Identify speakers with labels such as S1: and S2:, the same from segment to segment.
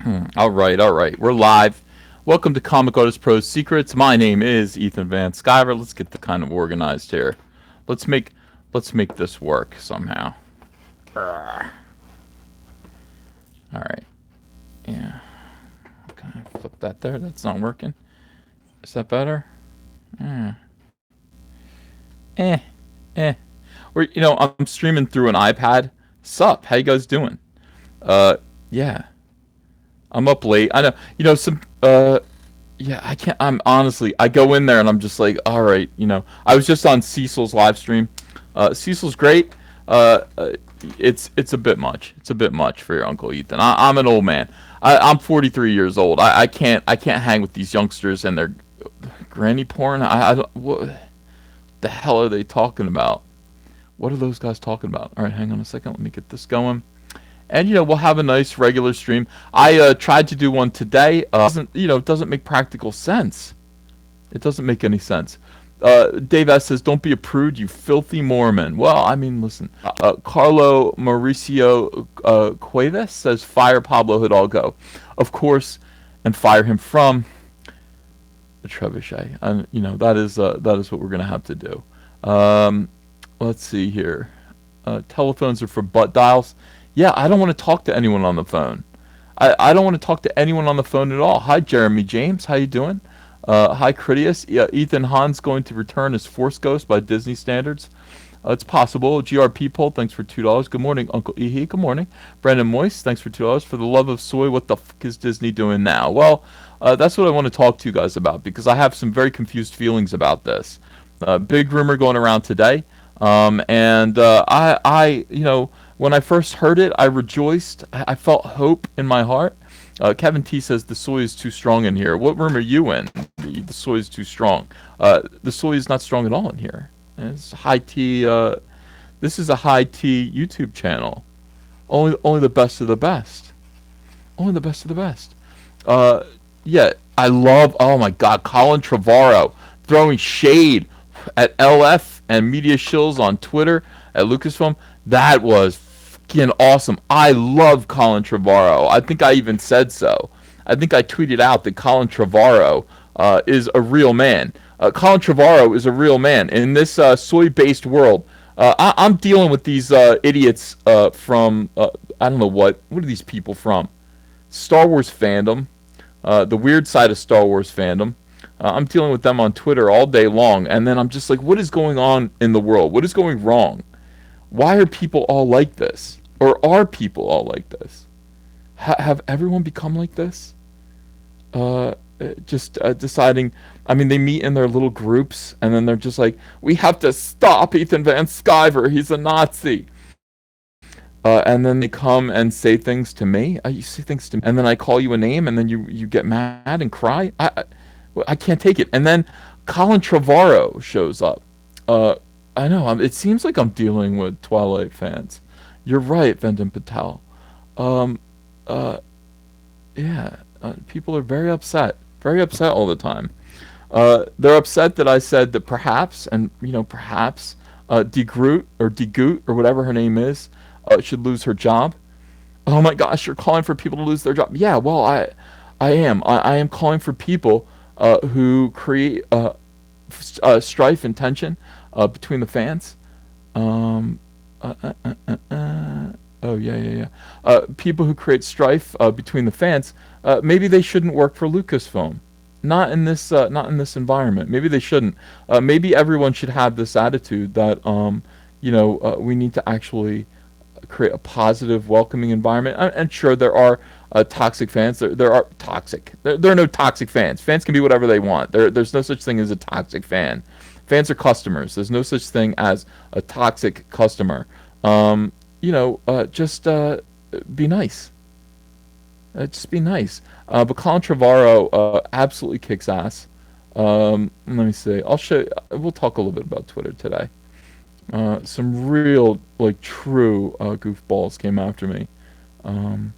S1: All right, all right. We're live. Welcome to Comic Artist Pro's Secrets. My name is Ethan Van Sciver. Let's get the kind of organized here. Let's make let's make this work somehow. All right. Yeah. Okay. Flip that there. That's not working. Is that better? Eh. Eh. Eh. I'm streaming through an iPad. Sup? How you guys doing? Yeah. I'm up late. I know. Some Yeah, I can't. I'm honestly, I go in there and I'm just like, all right, I was just on Cecil's live stream. Cecil's great. Uh, uh, it's a bit much. It's a bit much for your Uncle Ethan. I'm an old man. I'm 43 years old. I can't hang with these youngsters and their granny porn. I don't. What the hell are they talking about? What are those guys talking about? All right, hang on a second. Let me get this going. And we'll have a nice regular stream. I tried to do one today. It doesn't make practical sense. It doesn't make any sense. Dave S says, "Don't be a prude, you filthy Mormon." Well, I mean, listen. Carlo Mauricio Cuevas says, "Fire Pablo Hidalgo, of course, and fire him from the trebuchet." And that is what we're gonna have to do. Um, let's see here. Telephones are for butt dials. Yeah, I don't want to talk to anyone on the phone. I don't want to talk to anyone on the phone at all. Hi, Jeremy James. How you doing? Hi, Critias. Yeah, Ethan Hahn's going to return as Force Ghost by Disney standards. It's possible. GRP Poll, thanks for $2. Good morning, Uncle Ehe. Good morning. Brandon Moist, thanks for $2. For the love of soy, what the fuck is Disney doing now? Well, that's what I want to talk to you guys about because I have some very confused feelings about this. Big rumor going around today. When I first heard it, I rejoiced. I felt hope in my heart. Kevin T says the soy is too strong in here. What room are you in? The soy is too strong. The soy is not strong at all in here. It's high T. This is a high T YouTube channel. Only the best of the best. Only the best of the best. Uh, yeah, I love. Oh my God, Colin Trevorrow throwing shade at LF and media shills on Twitter at Lucasfilm. That was fucking awesome. I love Colin Trevorrow. I think I even said so. I think I tweeted out that Colin Trevorrow is a real man. Colin Trevorrow is a real man in this soy-based world. I'm dealing with these idiots from I don't know what. What are these people from? Star Wars fandom, the weird side of Star Wars fandom. I'm dealing with them on Twitter all day long, and then I'm just like, what is going on in the world? What is going wrong? Why are people all like this? Or are people all like this? Have everyone become like this? Just deciding. I mean, they meet in their little groups, and then they're just like, we have to stop Ethan Van Sciver. He's a Nazi. And then they come and say things to me. You say things to me, and then I call you a name, and then you get mad and cry. I can't take it. And then Colin Trevorrow shows up. I know. It seems like I'm dealing with Twilight fans. You're right, Vendon Patel. Um, uh, yeah. People are very upset. Very upset all the time. They're upset that I said that perhaps, and perhaps, DeGroot or whatever her name is, should lose her job. Oh my gosh, you're calling for people to lose their job. Yeah, well, I am. I am calling for people who create strife and tension between the fans. Um, oh yeah. People who create strife between the fans. Maybe they shouldn't work for Lucasfilm. Not in this environment. Maybe they shouldn't. Maybe everyone should have this attitude that we need to actually create a positive, welcoming environment. And sure, there are toxic fans. There are toxic. There are no toxic fans. Fans can be whatever they want. There's no such thing as a toxic fan. Fans are customers. There's no such thing as a toxic customer. Just be nice. Just be nice. But Colin Trevorrow absolutely kicks ass. Let me see. I'll show. We'll talk a little bit about Twitter today. Some real, like, true goofballs came after me, and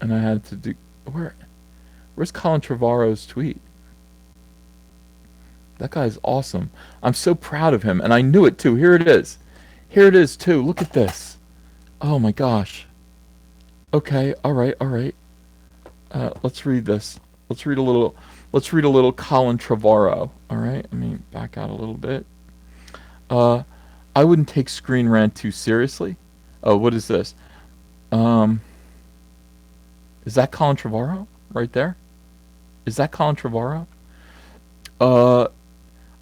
S1: I had to do. Where's Colin Trevorrow's tweet? That guy's awesome. I'm so proud of him, and I knew it too. Here it is. Here it is too. Look at this. Oh my gosh. Okay. All right. All right. Let's read this. Let's read a little. Let's read a little Colin Trevorrow. All right. Let me back out a little bit. Uh, I wouldn't take Screen Rant too seriously. Oh, what is this? Um, is that Colin Trevorrow right there? Is that Colin Trevorrow? Uh,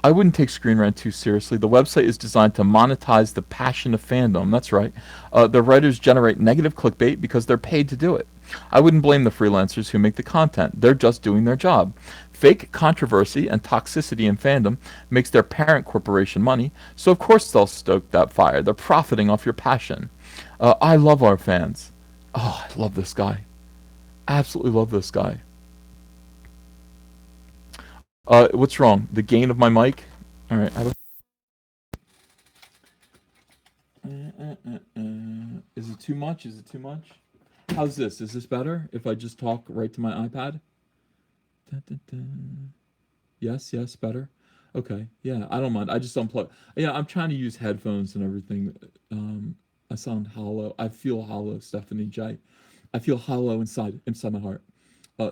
S1: I wouldn't take Screen Rant too seriously. The website is designed to monetize the passion of fandom. That's right. The writers generate negative clickbait because they're paid to do it. I wouldn't blame the freelancers who make the content. They're just doing their job. Fake controversy and toxicity in fandom makes their parent corporation money, so of course they'll stoke that fire. They're profiting off your passion. I love our fans. Oh, I love this guy. Absolutely love this guy. What's wrong? The gain of my mic? All right. Is it too much? Is it too much? How's this? Is this better if I just talk right to my iPad? Dun, dun, dun. Yes, yes, better. Okay, yeah, I don't mind. I just unplug. Yeah, I'm trying to use headphones and everything. I sound hollow. I feel hollow, Stephanie J. I feel hollow inside my heart.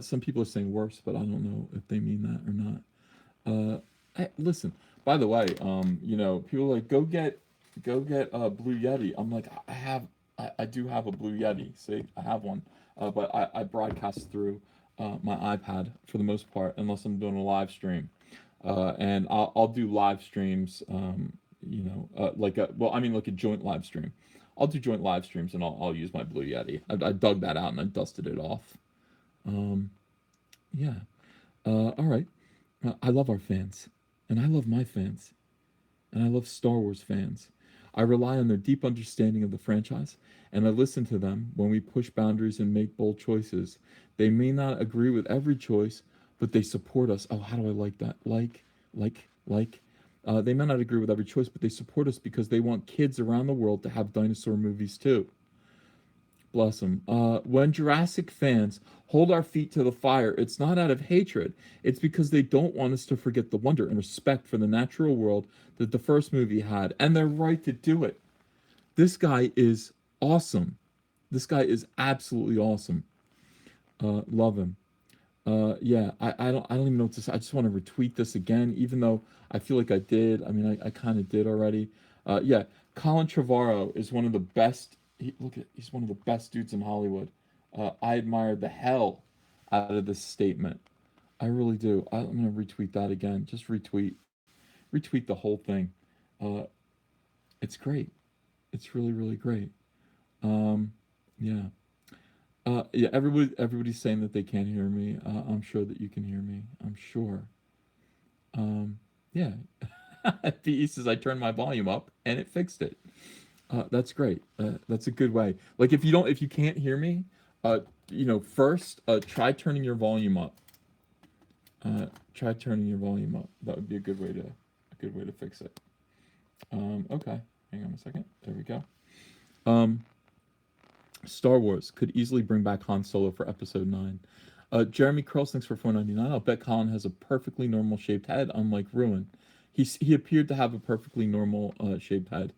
S1: Some people are saying worse, but I don't know if they mean that or not. Listen. By the way, people are like go get a Blue Yeti. I'm like, I do have a Blue Yeti. See, I have one, but I broadcast through my iPad for the most part, unless I'm doing a live stream, and I'll do live streams. Like a joint live stream. I'll do joint live streams, and I'll use my Blue Yeti. I dug that out and I dusted it off. Um, yeah. All right. I love our fans, and I love my fans, and I love Star Wars fans. I rely on their deep understanding of the franchise, and I listen to them when we push boundaries and make bold choices. They may not agree with every choice, but they support us. Oh, how do I like that? Like. They may not agree with every choice, but they support us because they want kids around the world to have dinosaur movies too. Bless them. When Jurassic fans hold our feet to the fire, it's not out of hatred. It's because they don't want us to forget the wonder and respect for the natural world that the first movie had. And they're right to do it. This guy is awesome. This guy is absolutely awesome. Love him. Yeah, I don't even know what to say. I just want to retweet this again, even though I feel like I did. I mean, I kind of did already. Yeah, Colin Trevorrow is one of the best. He's one of the best dudes in Hollywood. I admire the hell out of this statement. I really do. I'm gonna retweet that again. Just retweet the whole thing. Uh, it's great. It's really, really great. Um, yeah. Yeah, everybody's saying that they can't hear me. I'm sure that you can hear me. I'm sure. Yeah. PE says I turned my volume up and it fixed it. That's great. That's a good way. Like if you can't hear me, first try turning your volume up. Try turning your volume up. That would be a good way to fix it. Okay. Hang on a second. There we go. Um, Star Wars could easily bring back Han Solo for Episode 9. Jeremy Curls, thanks for 4.99. I'll bet Colin has a perfectly normal shaped head, unlike Ruin. He appeared to have a perfectly normal shaped head.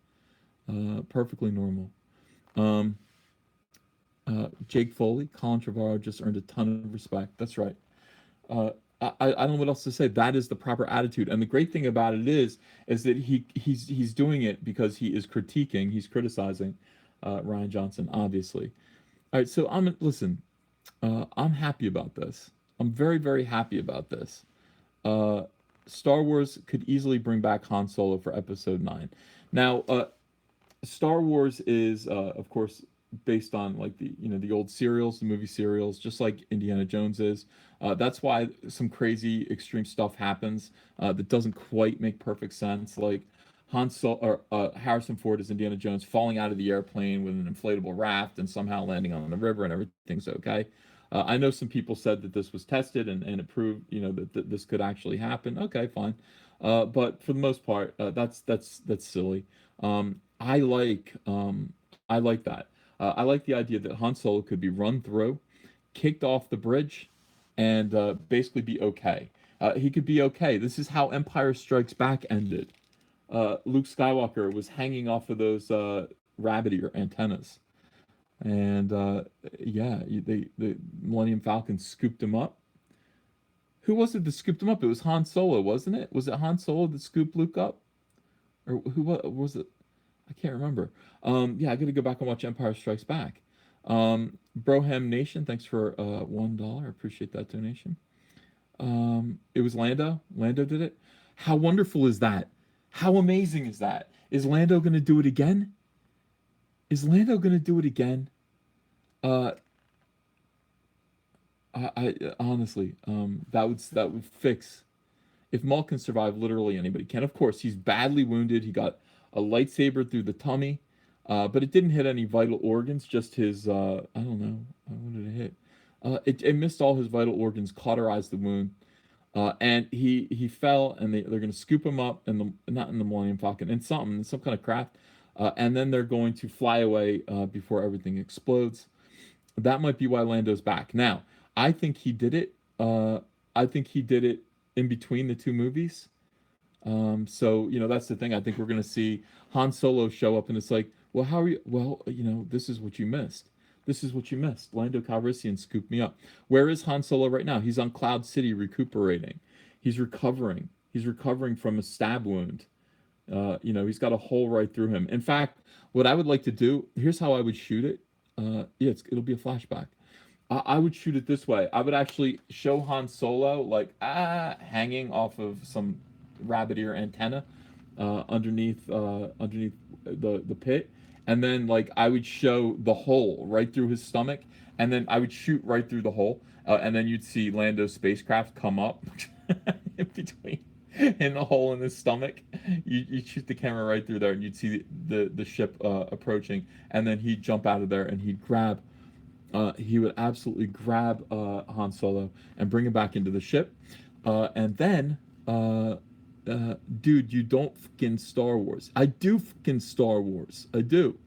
S1: Perfectly normal. Um, Jake Foley, Colin Trevorrow just earned a ton of respect. That's right. Uh, I don't know what else to say. That is the proper attitude. And the great thing about it is that he's doing it because he is critiquing, he's criticizing Ryan Johnson, obviously. All right, so listen. I'm happy about this. I'm very, very happy about this. Uh, Star Wars could easily bring back Han Solo for Episode 9. Now, Star Wars is, of course, based on like the old serials, the movie serials, just like Indiana Jones is. That's why some crazy extreme stuff happens that doesn't quite make perfect sense. Like Harrison Ford as Indiana Jones falling out of the airplane with an inflatable raft and somehow landing on the river and everything's okay. I know some people said that this was tested and it proved, that this could actually happen. Okay, fine. But for the most part, that's silly. I like that. I like the idea that Han Solo could be run through, kicked off the bridge, and basically be okay. He could be okay. This is how Empire Strikes Back ended. Luke Skywalker was hanging off of those rabbit ear antennas. And yeah, the Millennium Falcon scooped him up. Who was it that scooped him up? It was Han Solo, wasn't it? Was it Han Solo that scooped Luke up, or who was it? I can't remember. Yeah, I got to go back and watch Empire Strikes Back. Broham Nation, thanks for $1. Appreciate that donation. It was Lando. Lando did it. How wonderful is that? How amazing is that? Is Lando going to do it again? Is Lando going to do it again? Uh, I honestly, that would fix. If Maul can survive, literally anybody can. Of course, he's badly wounded. He got a lightsaber through the tummy, but it didn't hit any vital organs. Just his, I don't know, what did it hit? It missed all his vital organs, cauterized the wound, and he fell. And they're going to scoop him up in the not in the Millennium Falcon, in some kind of craft, and then they're going to fly away before everything explodes. That might be why Lando's back. Now, I think he did it. I think he did it in between the two movies. So that's the thing. I think we're gonna see Han Solo show up, and it's like, well, how are you? Well, this is what you missed. This is what you missed. Lando Calrissian scooped me up. Where is Han Solo right now? He's on Cloud City recuperating. He's recovering. He's recovering from a stab wound. He's got a hole right through him. In fact, what I would like to do, here's how I would shoot it. Yeah, it'll be a flashback. I would shoot it this way. I would actually show Han Solo like hanging off of some rabbit ear antenna underneath the pit, and then like I would show the hole right through his stomach, and then I would shoot right through the hole, and then you'd see Lando's spacecraft come up in between in the hole in his stomach. You shoot the camera right through there, and you'd see the ship approaching, and then he'd jump out of there and he'd grab. He would absolutely grab Han Solo and bring him back into the ship, and then, dude, you don't fucking Star Wars. I do fucking Star Wars. I do.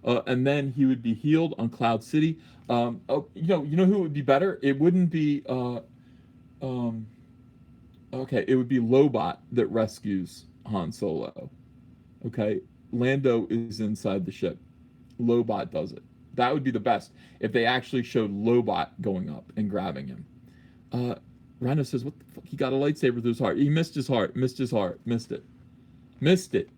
S1: And then he would be healed on Cloud City. Oh, you know who would be better? It wouldn't be. Um, okay, it would be Lobot that rescues Han Solo. Okay, Lando is inside the ship. Lobot does it. That would be the best if they actually showed Lobot going up and grabbing him. Uh, Rhino says, "What the fuck? He got a lightsaber through his heart. He missed his heart. Missed his heart. Missed it. Missed it.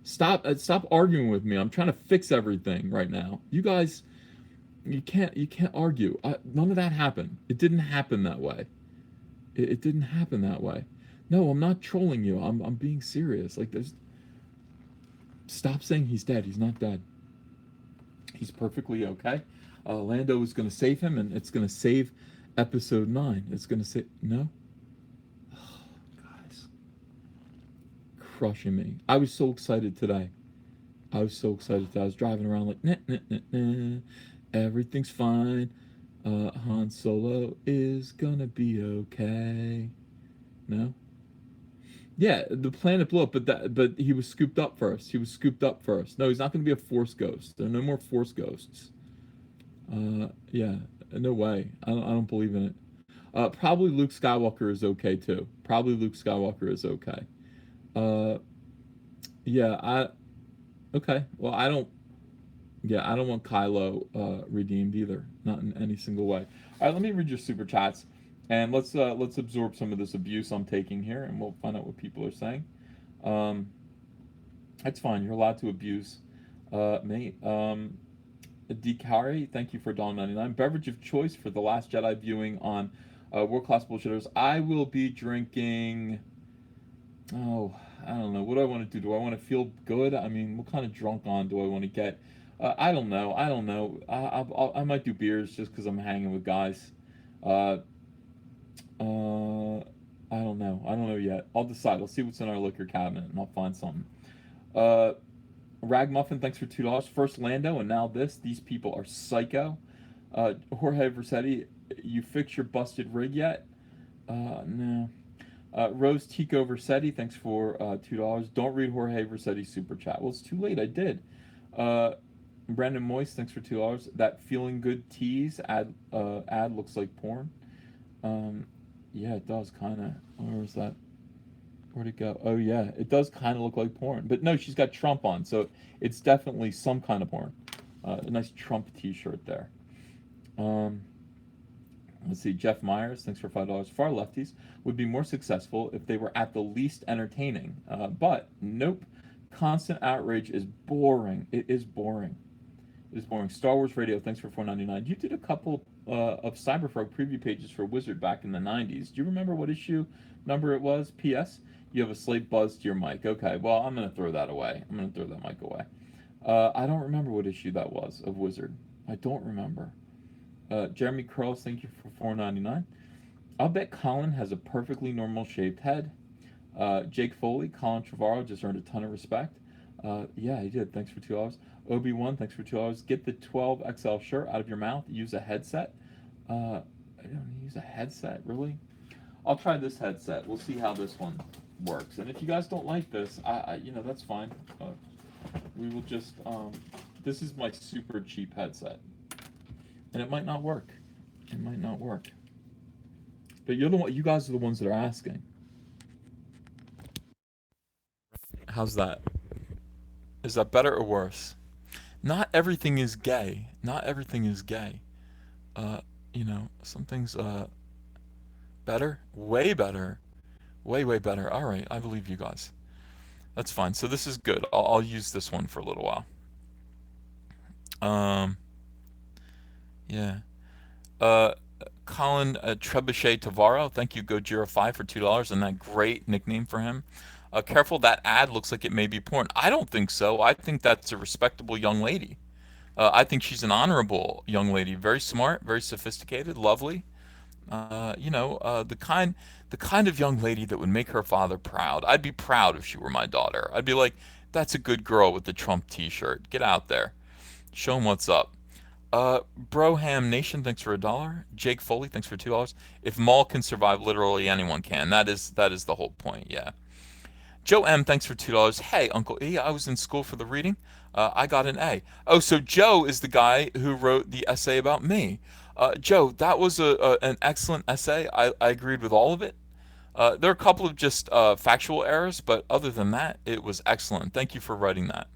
S1: Stop arguing with me. I'm trying to fix everything right now. You guys, you can't argue. None of that happened. It didn't happen that way. It didn't happen that way. No, I'm not trolling you. I'm being serious. Like there's. Stop saying he's dead. He's not dead. He's perfectly okay. Lando is going to save him, and it's going to save Episode 9. It's going to say no. Oh, guys, crushing me. I was so excited today. I was so excited today. I was driving around like, nah, nah, nah, nah. Everything's fine. Han Solo is gonna be okay. No. Yeah, the planet blew up, but he was scooped up first. He was scooped up first. No, he's not going to be a Force ghost. There are no more Force ghosts. Yeah, no way. I don't believe in it. Probably Luke Skywalker is okay too. Probably Luke Skywalker is okay. Uh, yeah, okay. Well, I don't. Yeah, I don't want Kylo redeemed either. Not in any single way. All right, let me read your super chats, and let's absorb some of this abuse I'm taking here, and we'll find out what people are saying. Um, it's fine. You're allowed to abuse me. Dikari, thank you for $1.99. Beverage of choice for the Last Jedi viewing on World Class Bullshitters. I will be drinking. Oh, I don't know. What do I want to do? Do I want to feel good? I mean, what kind of drunk on do I want to get? I don't know. I don't know. I might do beers just because I'm hanging with guys. Uh, I don't know. I don't know yet. I'll decide. I'll see what's in our liquor cabinet, and I'll find something. Uh, Ragmuffin, thanks for $2. First Lando, and now this. These people are psycho. Jorge Versetti, you fixed your busted rig yet? No. Rose Tico Versetti, thanks for $2. Don't read Jorge Versetti's super chat. Well, it's too late. I did. Brandon Moist, thanks for $2. That feeling good tease ad looks like porn. Yeah, it does kind of. Where was that? Where'd it go? Oh yeah, it does kind of look like porn. But no, she's got Trump on, so it's definitely some kind of porn. A nice Trump T-shirt there. Um, let's see. Jeff Myers, thanks for $5. Far lefties would be more successful if they were at the least entertaining. But nope. Constant outrage is boring. It is boring. It is boring. Star Wars Radio, thanks for 4.99. You did a couple of Cyberfrog preview pages for Wizard back in the 90s. Do you remember what issue number it was? P.S. You have a slate buzz to your mic. Okay, well, I'm going to throw that away. I'm going to throw that mic away. I don't remember what issue that was of Wizard. I don't remember. Jeremy Curls, thank you for 4.99. I'll bet Colin has a perfectly normal shaped head. Jake Foley, Colin Trevorrow just earned a ton of respect. Yeah, he did. Thanks for $2. Obi-Wan, thanks for $2. Get the 12XL shirt out of your mouth. Use a headset. I don't use a headset, really? I'll try this headset. We'll see how this one works. And if you guys don't like this, that's fine. We will just, this is my super cheap headset. And it might not work. It might not work. But you guys are the ones that are asking. How's that? Is that better or worse? Not everything is gay. Not everything is gay. Some things, better? Way better. Way, way better. All right, I believe you guys. That's fine. So this is good. I'll use this one for a little while. Yeah. Colin Trebuchet Tavaro, thank you, Gojira5 for $2, and that great nickname for him. Careful, that ad looks like it may be porn. I don't think so. I think that's a respectable young lady. I think she's an honorable young lady, very smart, very sophisticated, lovely. The kind of young lady that would make her father proud. I'd be proud if she were my daughter. I'd be like, that's a good girl with the Trump T-shirt. Get out there, show 'em what's up. Broham Nation, thanks for $1. Jake Foley, thanks for $2. If Maul can survive, literally anyone can. That is the whole point. Yeah. Joe M, thanks for $2. Hey, Uncle E, I was in school for the reading. I got an A. Oh, so Joe is the guy who wrote the essay about me. Joe, that was an excellent essay. I agreed with all of it. There are a couple of just factual errors, but other than that, it was excellent. Thank you for writing that.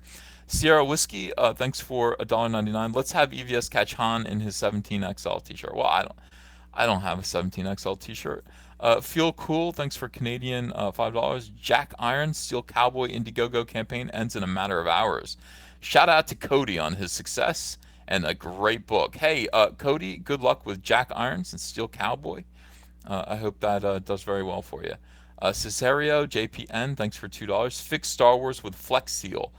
S1: Sierra Whiskey, thanks for $1.99. Let's have EVS catch Han in his 17XL t-shirt. Well, I don't have a 17XL t-shirt. Feel Cool, thanks for Canadian $5. Jack Iron, Steel Cowboy Indiegogo campaign ends in a matter of hours. Shout out to Cody on his success and a great book. Hey, Cody, good luck with Jack Irons and Steel Cowboy. I hope that does very well for you. Cesario, JPN, thanks for $2. Fix Star Wars with Flex Seal.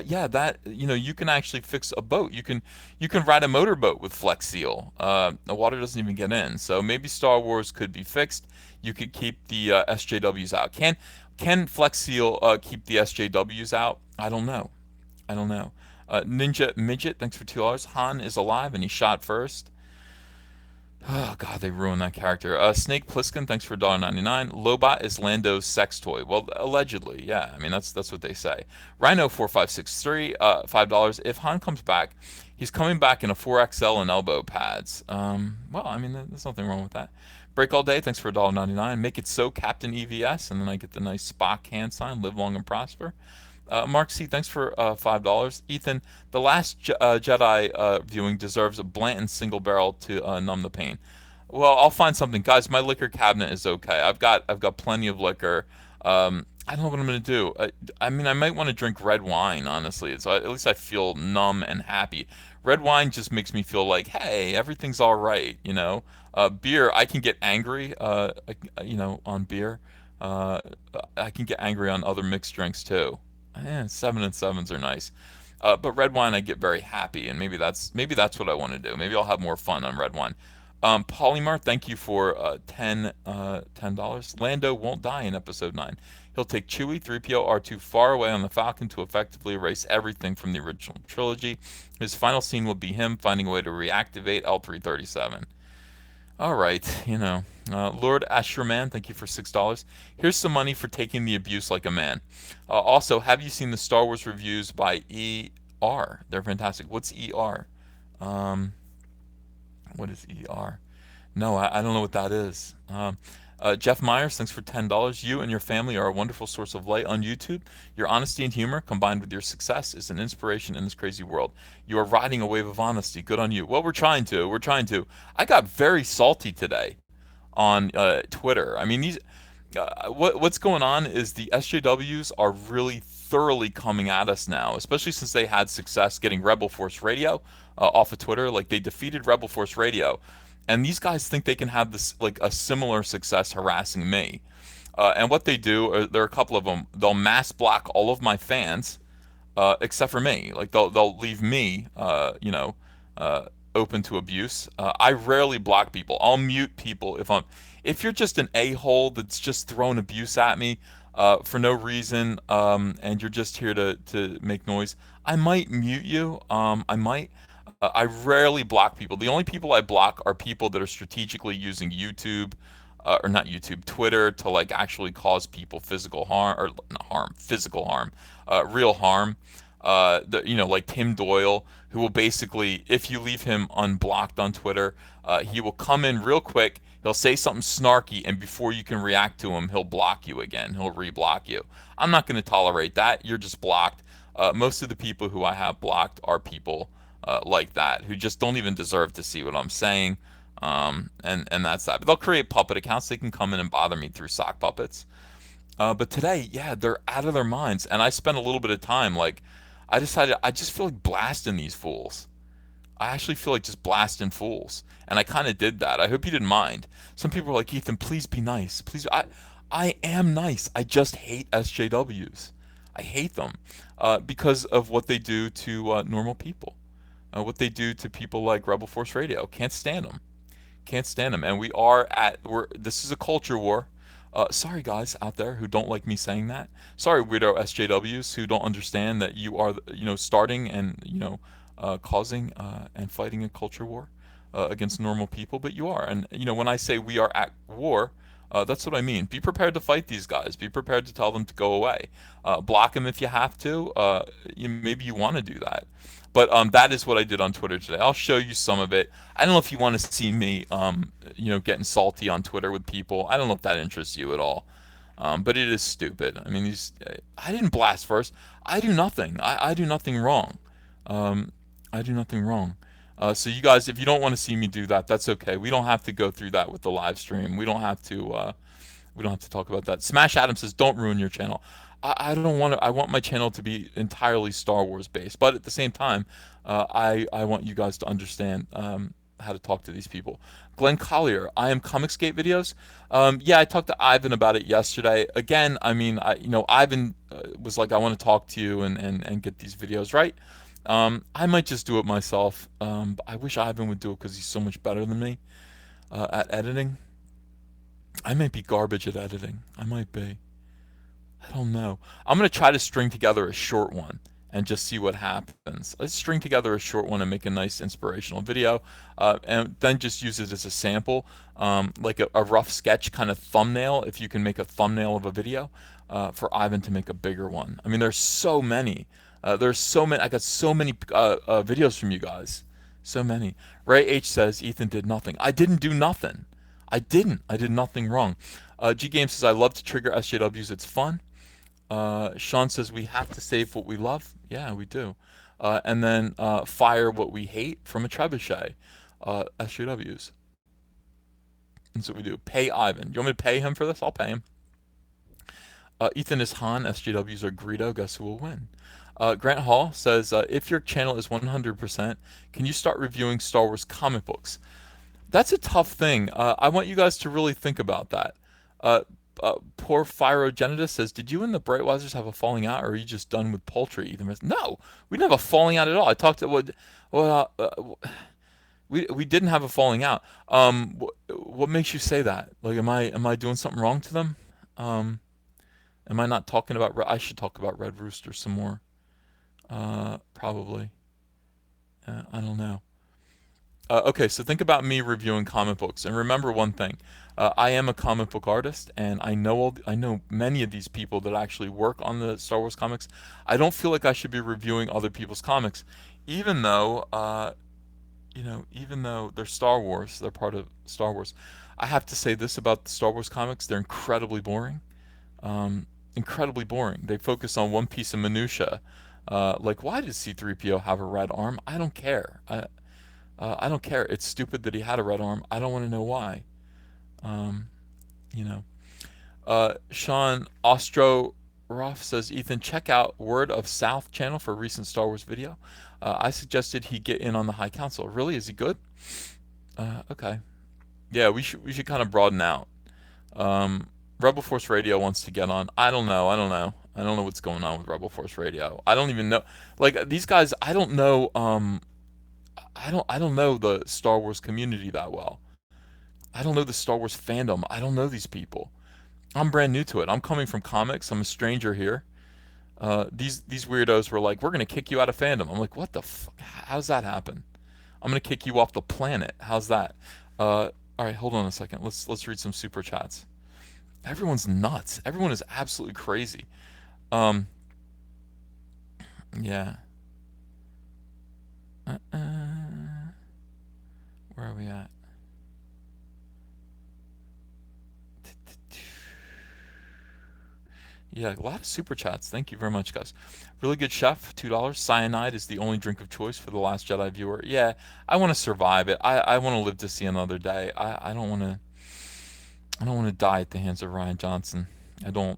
S1: Yeah, that you can actually fix a boat. You can ride a motorboat with Flex Seal. The water doesn't even get in. So maybe Star Wars could be fixed. You could keep the SJWs out. Can Flex Seal keep the SJWs out? I don't know. Ninja Midget, thanks for $2. Han is alive and he shot first. Oh god, they ruined that character. Snake Plissken, thanks for $1.99. Lobot is Lando's sex toy. Well, allegedly, yeah. I mean, that's what they say. Rhino4563, $5. If Han comes back, he's coming back in a 4XL and elbow pads. Well, I mean, there's nothing wrong with that. Break all day, thanks for $1.99. Make it so, Captain EVS, and then I get the nice Spock hand sign. Live long and prosper. Mark C, thanks for $5. Ethan, the Last Jedi viewing deserves a Blanton single barrel to numb the pain. Well, I'll find something, guys. My liquor cabinet is okay. I've got plenty of liquor. I don't know what I'm gonna do. I mean, I might want to drink red wine, honestly. So at least I feel numb and happy. Red wine just makes me feel like, hey, everything's all right. Beer, I can get angry. On beer. I can get angry on other mixed drinks too. 7 and 7s are nice. But red wine, I get very happy, and maybe that's what I want to do. Maybe I'll have more fun on red wine. Polymar, thank you for $10. Lando won't die in Episode 9. He'll take Chewie, 3PO, R2 far away on the Falcon to effectively erase everything from the original trilogy. His final scene will be him finding a way to reactivate L337. All right, Lord Asherman, thank you for $6. Here's some money for taking the abuse like a man. Also, have you seen the Star Wars reviews by ER? They're fantastic. What's ER? What is ER? No, I don't know what that is. Jeff Myers, thanks for $10. You and your family are a wonderful source of light on YouTube. Your honesty and humor, combined with your success, is an inspiration in this crazy world. You are riding a wave of honesty. Good on you. Well, we're trying to. We're trying to. I got very salty today on Twitter. I mean, what's going on is the SJWs are really thoroughly coming at us now, especially since they had success getting Rebel Force Radio off of Twitter. Like they defeated Rebel Force Radio, and these guys think they can have this like a similar success harassing me. And what they do, there are a couple of them. They'll mass block all of my fans, except for me. Like they'll leave me, uh, open to abuse. I rarely block people. I'll mute people if you're just an a-hole that's just throwing abuse at me for no reason, and you're just here to make noise. I might mute you. I might. I rarely block people. The only people I block are people that are strategically using YouTube, or not YouTube, Twitter to like actually cause people physical harm or not harm, physical harm, real harm. Like Tim Doyle, who will basically, if you leave him unblocked on Twitter, he will come in real quick. He'll say something snarky, and before you can react to him, he'll block you again. He'll re-block you. I'm not going to tolerate that. You're just blocked. Most of the people who I have blocked are people like that, who just don't even deserve to see what I'm saying. And that's that. But they'll create puppet accounts. They can come in and bother me through sock puppets. But today, yeah, they're out of their minds. And I spent a little bit of time, like, I decided I just feel like blasting these fools. I actually feel like just blasting fools. And I kind of did that. I hope you didn't mind. Some people were like, Ethan, please be nice. Please. I am nice. I just hate SJWs. I hate them because of what they do to normal people. What they do to people like Rebel Force Radio. Can't stand them. Can't stand them. And this is a culture war. Sorry, guys out there who don't like me saying that. Sorry, weirdo SJWs who don't understand that you are, starting and, causing and fighting a culture war against normal people. But you are. And, when I say we are at war, that's what I mean. Be prepared to fight these guys. Be prepared to tell them to go away. Block them if you have to. Maybe you want to do that. But that is what I did on Twitter today. I'll show you some of it. I don't know if you want to see me, getting salty on Twitter with people. I don't know if that interests you at all. But it is stupid. I mean, I didn't blast first. I do nothing. I do nothing wrong. I do nothing wrong. So you guys, if you don't want to see me do that, that's okay. We don't have to go through that with the live stream. We don't have to. We don't have to talk about that. Smash Adam says, "Don't ruin your channel." I don't want to. I want my channel to be entirely Star Wars based, but at the same time, I want you guys to understand how to talk to these people. Glenn Collier, I am Comicsgate videos. Yeah, I talked to Ivan about it yesterday. Again, I mean, Ivan was like, I want to talk to you and get these videos right. I might just do it myself. But I wish Ivan would do it because he's so much better than me at editing. I might be garbage at editing. I might be. I don't know. I'm going to try to string together a short one and just see what happens. Let's string together a short one and make a nice inspirational video, and then just use it as a sample, like a rough sketch kind of thumbnail, if you can make a thumbnail of a video, for Ivan to make a bigger one. I mean, there's so many. There's so many. I got so many videos from you guys. So many. Ray H says, Ethan did nothing. I didn't do nothing. I didn't. I did nothing wrong. G Game says, I love to trigger SJWs. It's fun. Sean says, we have to save what we love. Yeah, we do. And then fire what we hate from a trebuchet. SJWs. That's what we do. Pay Ivan. You want me to pay him for this? I'll pay him. Ethan is Han. SJWs are Greedo. Guess who will win? Grant Hall says, if your channel is 100%, can you start reviewing Star Wars comic books? That's a tough thing. I want you guys to really think about that. Poor Phyrogenitus says, did you and the Brightwisers have a falling out, or are you just done with poultry? Ethan, no, we didn't have a falling out at all. I talked to we didn't have a falling out. What makes you say that? Like, am I doing something wrong to them? Am I not talking about? I should talk about Red Rooster some more. Probably. I don't know. Okay, so think about me reviewing comic books, and remember one thing: I am a comic book artist, and I know many of these people that actually work on the Star Wars comics. I don't feel like I should be reviewing other people's comics, even though even though they're Star Wars, they're part of Star Wars. I have to say this about the Star Wars comics: they're incredibly boring. Um, Incredibly boring. They focus on one piece of minutia. Like, why does C-3PO have a red arm? I don't care. I don't care. It's stupid that he had a red arm. I don't want to know why. Um, you know. Sean Ostroff says, Ethan, check out Word of South channel for a recent Star Wars video. I suggested he get in on the High Council. Really? Is he good? Okay. Yeah, we should kind of broaden out. Um, Rebel Force Radio wants to get on. I don't know. I don't know. I don't know what's going on with Rebel Force Radio. I don't even know. Like these guys, I don't know. I don't know the Star Wars community that well. I don't know the Star Wars fandom. I don't know these people. I'm brand new to it. I'm coming from comics. I'm a stranger here. These weirdos were like, "We're gonna kick you out of fandom." I'm like, "What the fuck? How's that happen? I'm gonna kick you off the planet. How's that?" All right, hold on a second. Let's read some super chats. Everyone's nuts. Everyone is absolutely crazy. Um, yeah. Where are we at? Yeah, a lot of super chats. Thank you very much, guys. Really good chef, $2. Cyanide is the only drink of choice for the Last Jedi viewer. Yeah, I want to survive it. I want to live to see another day. I don't want to. I don't want to die at the hands of Ryan Johnson. I don't.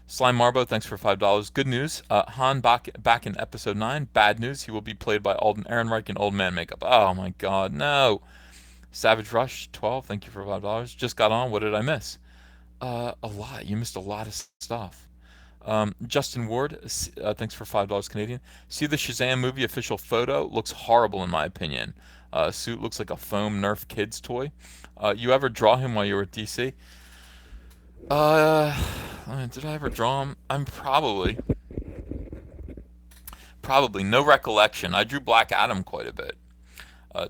S1: Slime Marbo, thanks for $5. Good news. Han back in episode 9. Bad news. He will be played by Alden Ehrenreich in old man makeup. Oh my God, no. Savage Rush 12. Thank you for $5. Just got on. What did I miss? A lot. You missed a lot of stuff. Justin Ward, thanks for $5 Canadian. See the Shazam movie official photo? Looks horrible in my opinion. Suit looks like a foam Nerf kids toy. You ever draw him while you were at DC? Uh, did I ever draw him? I'm probably no recollection. I drew Black Adam quite a bit.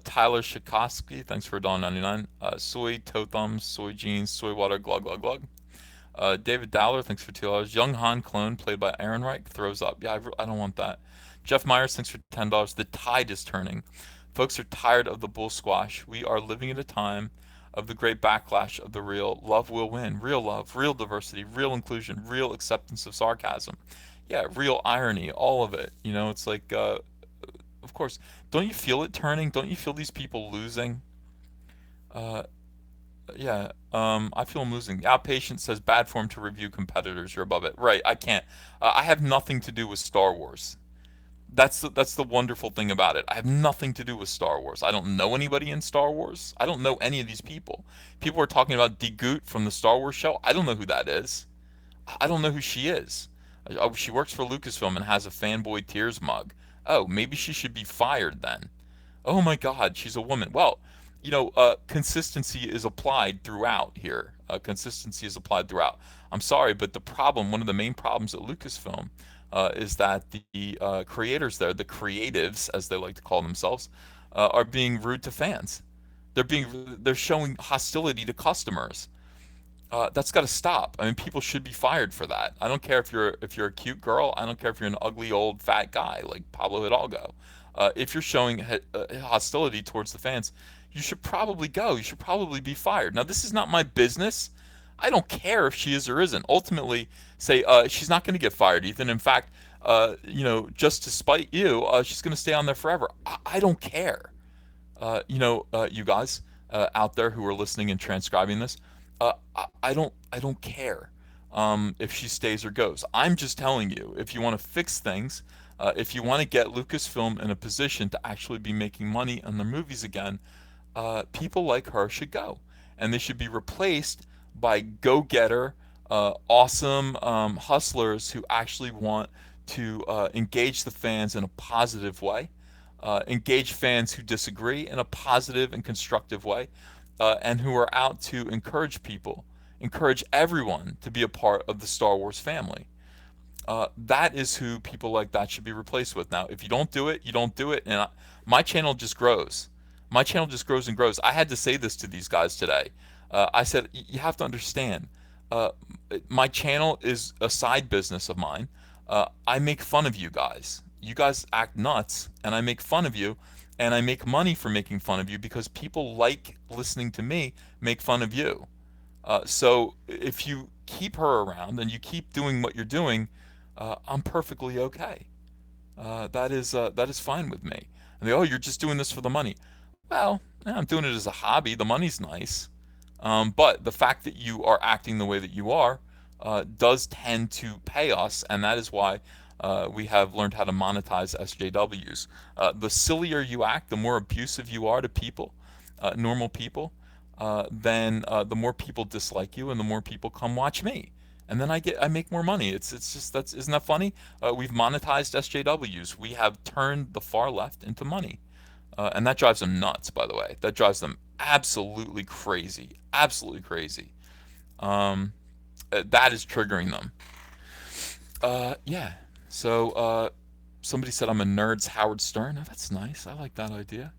S1: Tyler Shikoski, thanks for $1.99. Soy toe thumbs, soy jeans, soy water, glug glug glug. David Dowler, thanks for $2. Young Han clone, played by Aaron Reich, throws up. Yeah, I don't want that. Jeff Myers, thanks for $10. The tide is turning. Folks are tired of the bull squash. We are living at a time of the great backlash of the real. Love will win. Real love, real diversity, real inclusion, real acceptance of sarcasm. Yeah, real irony, all of it. It's like, of course, don't you feel it turning? Don't you feel these people losing? Uh, yeah, I feel I'm losing. Outpatient says bad form to review competitors. You're above it. Right, I can't. I have nothing to do with Star Wars. That's the wonderful thing about it. I have nothing to do with Star Wars. I don't know anybody in Star Wars. I don't know any of these people. People are talking about Degoot from the Star Wars show. I don't know who that is. I don't know who she is. Oh, she works for Lucasfilm and has a fanboy tears mug. Oh, maybe she should be fired then. Oh my God, she's a woman. Well, consistency is applied throughout here. Consistency is applied throughout. I'm sorry, but one of the main problems at Lucasfilm, is that the creators there, the creatives as they like to call themselves, are being rude to fans. They're showing hostility to customers. That's got to stop. I mean, people should be fired for that. I don't care if you're a cute girl. I don't care if you're an ugly old fat guy like Pablo Hidalgo. If you're showing hostility towards the fans, you should probably go. You should probably be fired. Now, this is not my business. I don't care if she is or isn't. Ultimately, say she's not going to get fired, Ethan. In fact, just to spite you, she's going to stay on there forever. I don't care. You guys out there who are listening and transcribing this, I don't care if she stays or goes. I'm just telling you, if you want to fix things, if you want to get Lucasfilm in a position to actually be making money on their movies again, people like her should go, and they should be replaced by go-getter, awesome hustlers who actually want to engage the fans in a positive way, engage fans who disagree in a positive and constructive way, and who are out to encourage everyone to be a part of the Star Wars family. That is who people like that should be replaced with. Now, if you don't do it, you don't do it, and my channel just grows. My channel just grows and grows. I had to say this to these guys today. I said, you have to understand, uh, my channel is a side business of mine. I make fun of you guys. You guys act nuts, and I make fun of you. and I make money for making fun of you because people like listening to me make fun of you. So if you keep her around and you keep doing what you're doing, I'm perfectly okay. That is fine with me. And they, oh, you're just doing this for the money. Well, yeah, I'm doing it as a hobby. The money's nice. But the fact that you are acting the way that you are does tend to pay us, and that is why we have learned how to monetize SJWs. The sillier you act, the more abusive you are to people, normal people, then the more people dislike you, and the more people come watch me. And then I make more money. It's just that's isn't that funny? We've monetized SJWs. We have turned the far left into money. And that drives them nuts, by the way. That drives them absolutely crazy. Absolutely crazy. That is triggering them. Yeah. So, somebody said I'm a nerd's Howard Stern. Oh, that's nice. I like that idea.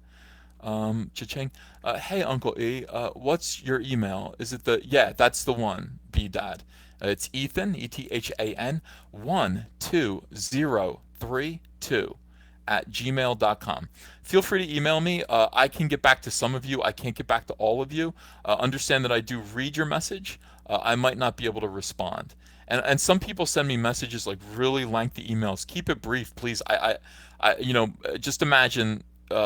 S1: Cha-ching. Hey, Uncle E, what's your email? Is it the, yeah, that's the one, B-Dad. It's Ethan, Ethan, 12032 at gmail.com. Feel free to email me. I can get back to some of you. I can't get back to all of you. Understand that I do read your message. I might not be able to respond. And some people send me messages like really lengthy emails. Keep it brief, please. Just imagine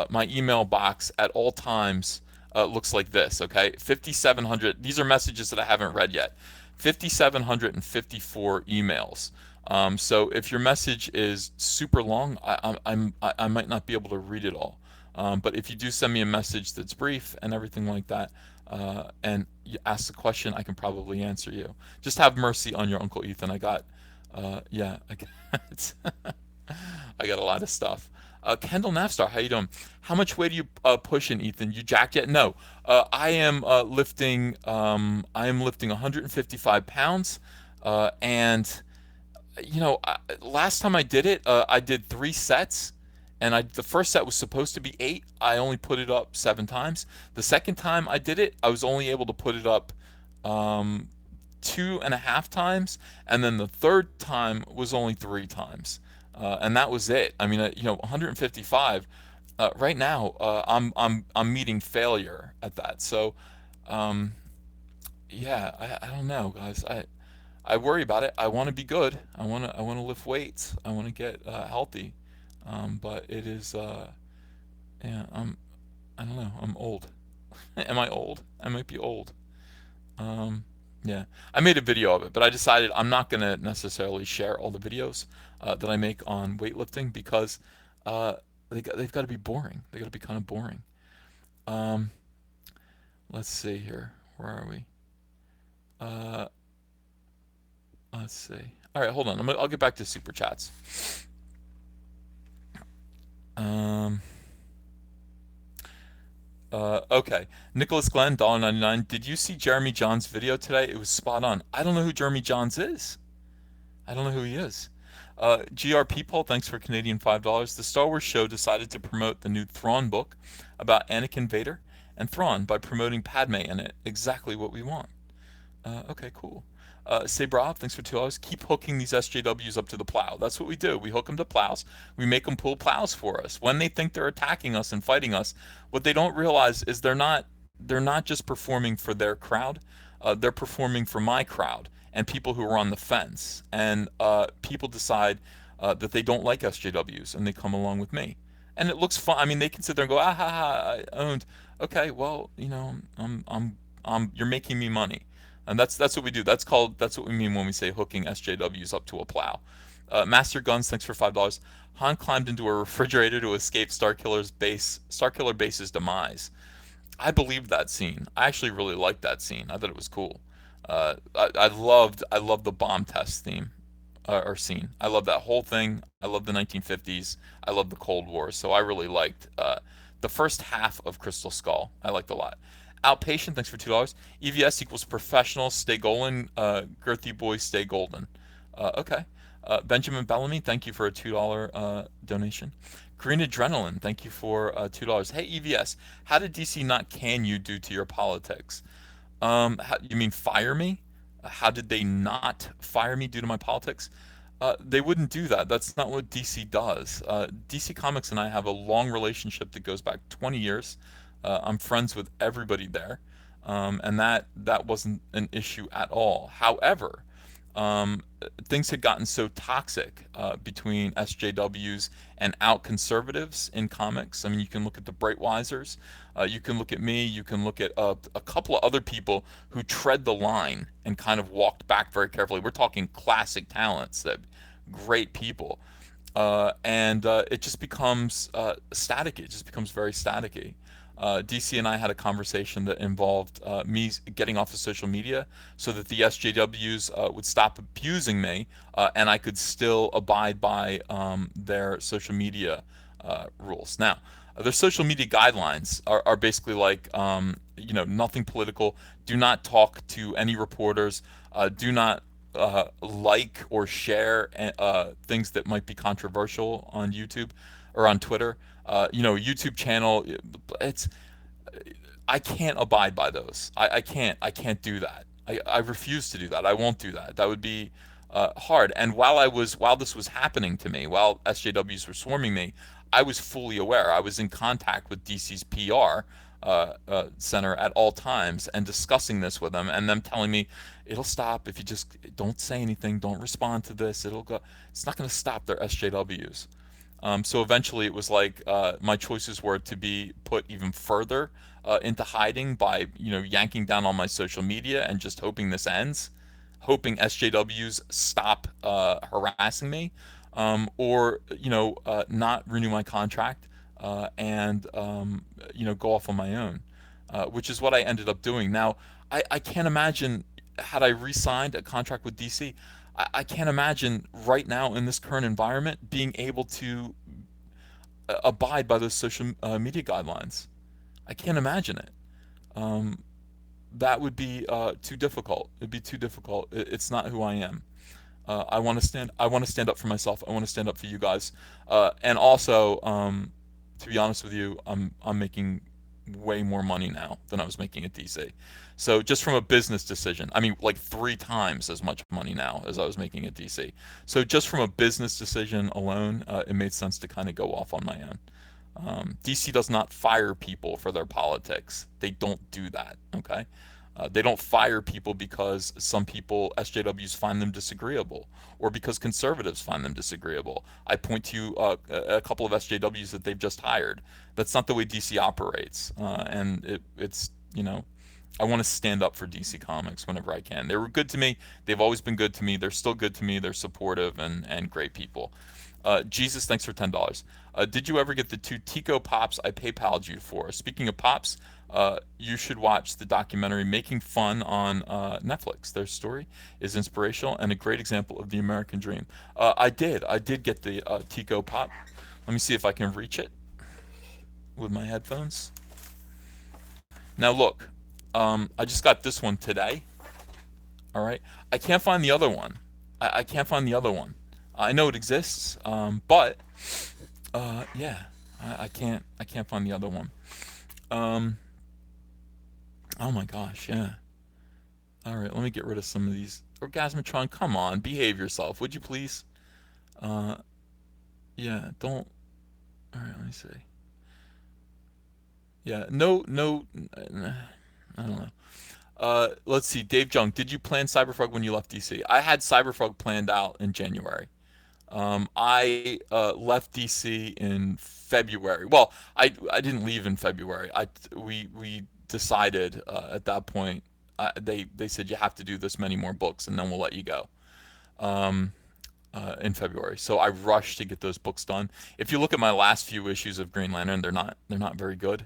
S1: my email box at all times looks like this, okay? 5,700, these are messages that I haven't read yet. 5,754 emails. So if your message is super long, I might not be able to read it all. But if you do send me a message that's brief and everything like that, and you ask the question, I can probably answer you. Just have mercy on your Uncle Ethan. Yeah, I got a lot of stuff. Kendall Navstar, how you doing? How much weight are you pushing, Ethan? You jacked yet? No. I am lifting. I am lifting 155 pounds, and last time I did it, I did 3 sets, and the first set was supposed to be 8. I only put it up 7 times. The second time I did it, I was only able to put it up 2.5 times, and then the third time was only 3 times, and that was it. I mean, 155. Right now, I'm meeting failure at that. So, um, yeah, I don't know, guys. I worry about it. I want to be good. I want to lift weights. I want to get healthy. But it is yeah. I don't know. I'm old. Am I old? I might be old. Um, yeah. I made a video of it, but I decided I'm not gonna necessarily share all the videos that I make on weightlifting because uh, they've got to be boring. They got to be kind of boring. Um, let's see here. Where are we? Uh, let's see. All right, hold on. I'll get back to super chats. Um, okay. Nicholas Glenn, $1.99. Did you see Jeremy John's video today? It was spot on. I don't know who Jeremy Johns is. I don't know who he is. GRP Poll, thanks for Canadian $5. The Star Wars show decided to promote the new Thrawn book about Anakin Vader and Thrawn by promoting Padme in it. Exactly what we want. Okay, cool. Sabrav, thanks for $2. Keep hooking these SJWs up to the plow. That's what we do. We hook them to plows. We make them pull plows for us. When they think they're attacking us and fighting us, what they don't realize is they're not just performing for their crowd. They're performing for my crowd and people who are on the fence. And people decide that they don't like SJWs and they come along with me. And it looks fun. I mean, they can sit there and go, ah ha ha, I owned. Okay, well, you're making me money. And that's what we do. That's what we mean when we say hooking SJWs up to a plow. Master Guns, thanks for $5. Han climbed into a refrigerator to escape Starkiller Base's demise. I believed that scene. I actually really liked that scene. I thought it was cool. I loved the bomb test theme or scene. I love that whole thing. I love the 1950s. I love the Cold War. So I really liked the first half of Crystal Skull. I liked a lot. Outpatient, thanks for $2. EVS equals professional, stay golden. Girthy boy, stay golden. Okay. Benjamin Bellamy, thank you for a $2 donation. Green Adrenaline, thank you for $2. Hey EVS, how did DC not can you due to your politics? You mean fire me? How did they not fire me due to my politics? They wouldn't do that. That's not what DC does. DC Comics and I have a long relationship that goes back 20 years. I'm friends with everybody there, and that wasn't an issue at all. However, things had gotten so toxic between SJWs and out conservatives in comics. I mean, you can look at the Brightwisers, you can look at me, you can look at a couple of other people who tread the line and kind of walked back very carefully. We're talking classic talents, that great people, and it just becomes staticky. It just becomes very staticky. DC and I had a conversation that involved me getting off of social media so that the SJWs would stop abusing me, and I could still abide by their social media rules. Now, their social media guidelines are basically like, nothing political. Do not talk to any reporters. Do not like or share things that might be controversial on YouTube or on Twitter. YouTube channel. It's I can't abide by those. I can't. I can't do that. I refuse to do that. I won't do that. That would be hard. And while this was happening to me, while SJWs were swarming me, I was fully aware. I was in contact with DC's PR center at all times and discussing this with them, and them telling me it'll stop if you just don't say anything, don't respond to this. It'll go. It's not going to stop their SJWs. So eventually it was like my choices were to be put even further into hiding by, yanking down on my social media and just hoping this ends, hoping SJWs stop harassing me, or, not renew my contract and, go off on my own, which is what I ended up doing. Now, I can't imagine, had I re-signed a contract with DC, I can't imagine right now in this current environment being able to abide by those social media guidelines. I can't imagine it. That would be too difficult. It'd be too difficult. It's not who I am. I want to stand. I want to stand up for myself. I want to stand up for you guys. And also, to be honest with you, I'm making way more money now than I was making at DC. So just from a business decision, I mean, like 3 times as much money now as I was making at DC. So just from a business decision alone, it made sense to kind of go off on my own. DC does not fire people for their politics. They don't do that. Okay. They don't fire people because some people, SJWs, find them disagreeable, or because conservatives find them disagreeable. I point to you a couple of SJWs that they've just hired. That's not the way DC operates, and it's I want to stand up for DC Comics whenever I can. They were good to me. They've always been good to me. They're still good to me. They're supportive and great people. Jesus, thanks for $10. Did you ever get the 2 Tico Pops I PayPal'd you for? Speaking of Pops, you should watch the documentary Making Fun on Netflix. Their story is inspirational and a great example of the American dream. I did get the Tico Pop. Let me see if I can reach it with my headphones. Now look, I just got this one today. All right, I can't find the other one. I can't find the other one. I know it exists, but yeah, I can't find the other one. Oh my gosh, yeah. All right, let me get rid of some of these. Orgasmatron, come on, behave yourself, would you please? Uh, yeah, don't. All right, let me see. Yeah, no, no, I don't know. Let's see, Dave Jung, did you plan Cyberfrog when you left DC? I had Cyberfrog planned out in January. I left DC in February. Well, I didn't leave in February. We decided at that point. They said you have to do this many more books and then we'll let you go. In February, so I rushed to get those books done. If you look at my last few issues of Green Lantern, they're not very good.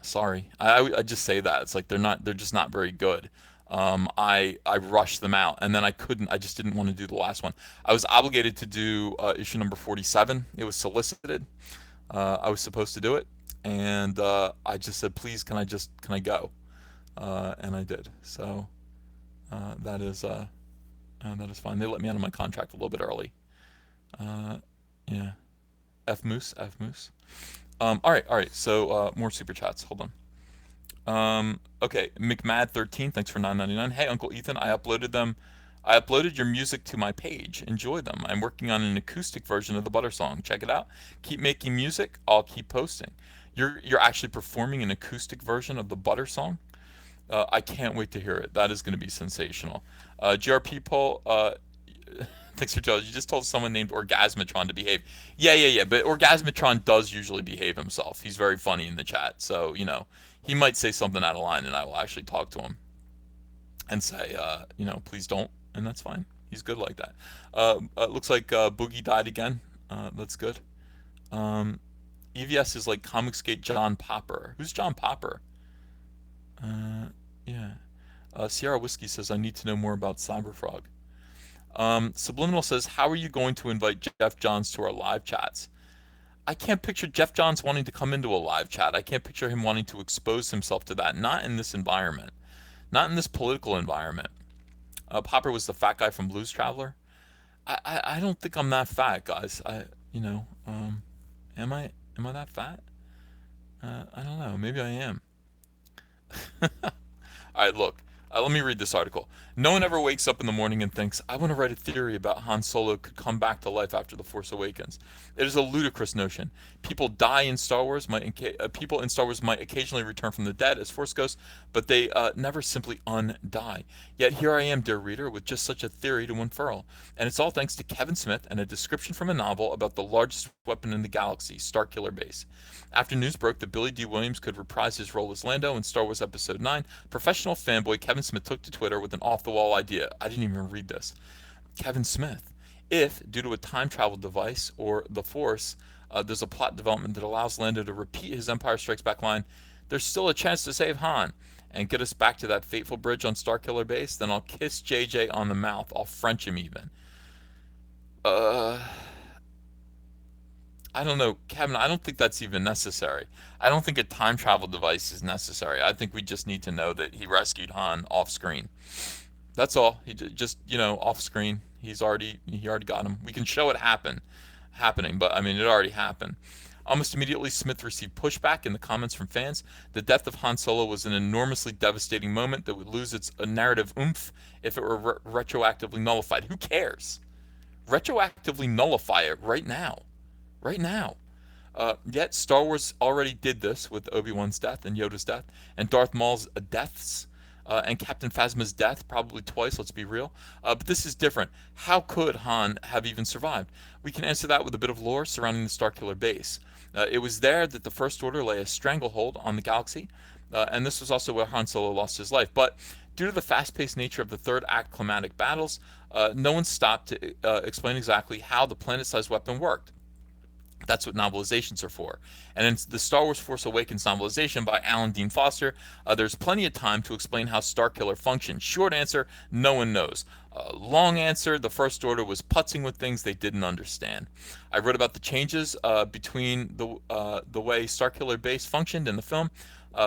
S1: Sorry, I just say that it's like they're just not very good. I rushed them out, and then I couldn't. I just didn't want to do the last one. I was obligated to do issue number 47. It was solicited. I was supposed to do it, and I just said, please, can I go? And I did. So that is fine. They let me out of my contract a little bit early. Yeah. F Moose, F Moose. All right. So more super chats. Hold on. Okay, McMad13, thanks for $9.99. Hey, Uncle Ethan, I uploaded them I uploaded your music to my page. Enjoy them. I'm working on an acoustic version of the Butter song. Check it out. Keep making music. I'll keep posting. You're actually performing an acoustic version of the Butter song. I can't wait to hear it. That is going to be sensational. GRP poll. Thanks for telling. You just told someone named Orgasmatron to behave. Yeah. But Orgasmatron does usually behave himself. He's very funny in the chat. So, he might say something out of line and I will actually talk to him and say, please don't. And that's fine. He's good like that. Looks like Boogie died again. That's good. EVS is like Comicsgate John Popper. Who's John Popper? Yeah. Sierra Whiskey says, I need to know more about Cyberfrog. Subliminal says, how are you going to invite Jeff Johns to our live chats? I can't picture Jeff Johns wanting to come into a live chat. I can't picture him wanting to expose himself to that. Not in this environment. Not in this political environment. Popper was the fat guy from Blues Traveler. I don't think I'm that fat, guys. Am I that fat? I don't know. Maybe I am. All right, look. Let me read this article. No one ever wakes up in the morning and thinks, I want to write a theory about Han Solo could come back to life after The Force Awakens. It is a ludicrous notion. People in Star Wars might occasionally return from the dead as Force ghosts, but they never simply undie. Yet here I am, dear reader, with just such a theory to unfurl. And it's all thanks to Kevin Smith and a description from a novel about the largest weapon in the galaxy, Starkiller Base. After news broke that Billy D. Williams could reprise his role as Lando in Star Wars Episode 9, professional fanboy Kevin Smith took to Twitter with an off-the-wall idea. I didn't even read this. Kevin Smith. If, due to a time travel device or the Force, there's a plot development that allows Lando to repeat his Empire Strikes Back line, there's still a chance to save Han and get us back to that fateful bridge on Starkiller Base, then I'll kiss JJ on the mouth. I'll French him even. I don't know, Kevin, I don't think that's even necessary. I don't think a time travel device is necessary. I think we just need to know that he rescued Han off screen. That's all. He just, off screen. He already got him. We can show it happening, but I mean, it already happened. Almost immediately, Smith received pushback in the comments from fans. The death of Han Solo was an enormously devastating moment that would lose its narrative oomph if it were retroactively nullified. Who cares? Retroactively nullify it right now. Right now. Yet Star Wars already did this with Obi-Wan's death and Yoda's death and Darth Maul's deaths and Captain Phasma's death, probably twice, let's be real. But this is different. How could Han have even survived? We can answer that with a bit of lore surrounding the Starkiller Base. It was there that the First Order lay a stranglehold on the galaxy, and this was also where Han Solo lost his life. But due to the fast-paced nature of the third act climatic battles, no one stopped to explain exactly how the planet-sized weapon worked. That's what novelizations are for. And in the Star Wars Force Awakens novelization by Alan Dean Foster, there's plenty of time to explain how Starkiller functions. Short answer, no one knows. Long answer, the First Order was putzing with things they didn't understand. I wrote about the changes between the way Starkiller Base functioned in the film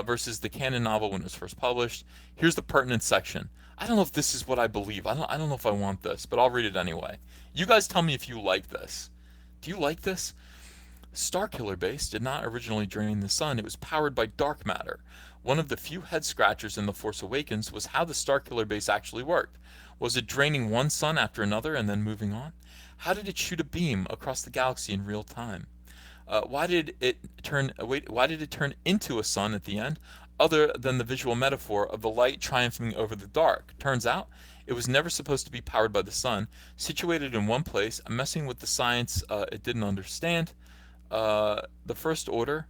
S1: versus the canon novel when it was first published. Here's the pertinent section. I don't know if this is what I believe. I don't know if I want this, but I'll read it anyway. You guys tell me if you like this. Do you like this? Starkiller Base did not originally drain the sun, it was powered by dark matter. One of the few head-scratchers in The Force Awakens was how the Starkiller Base actually worked. Was it draining one sun after another and then moving on? How did it shoot a beam across the galaxy in real time? Why did it turn into a sun at the end, other than the visual metaphor of the light triumphing over the dark? Turns out, it was never supposed to be powered by the sun, situated in one place, messing with the science it didn't understand. The First Order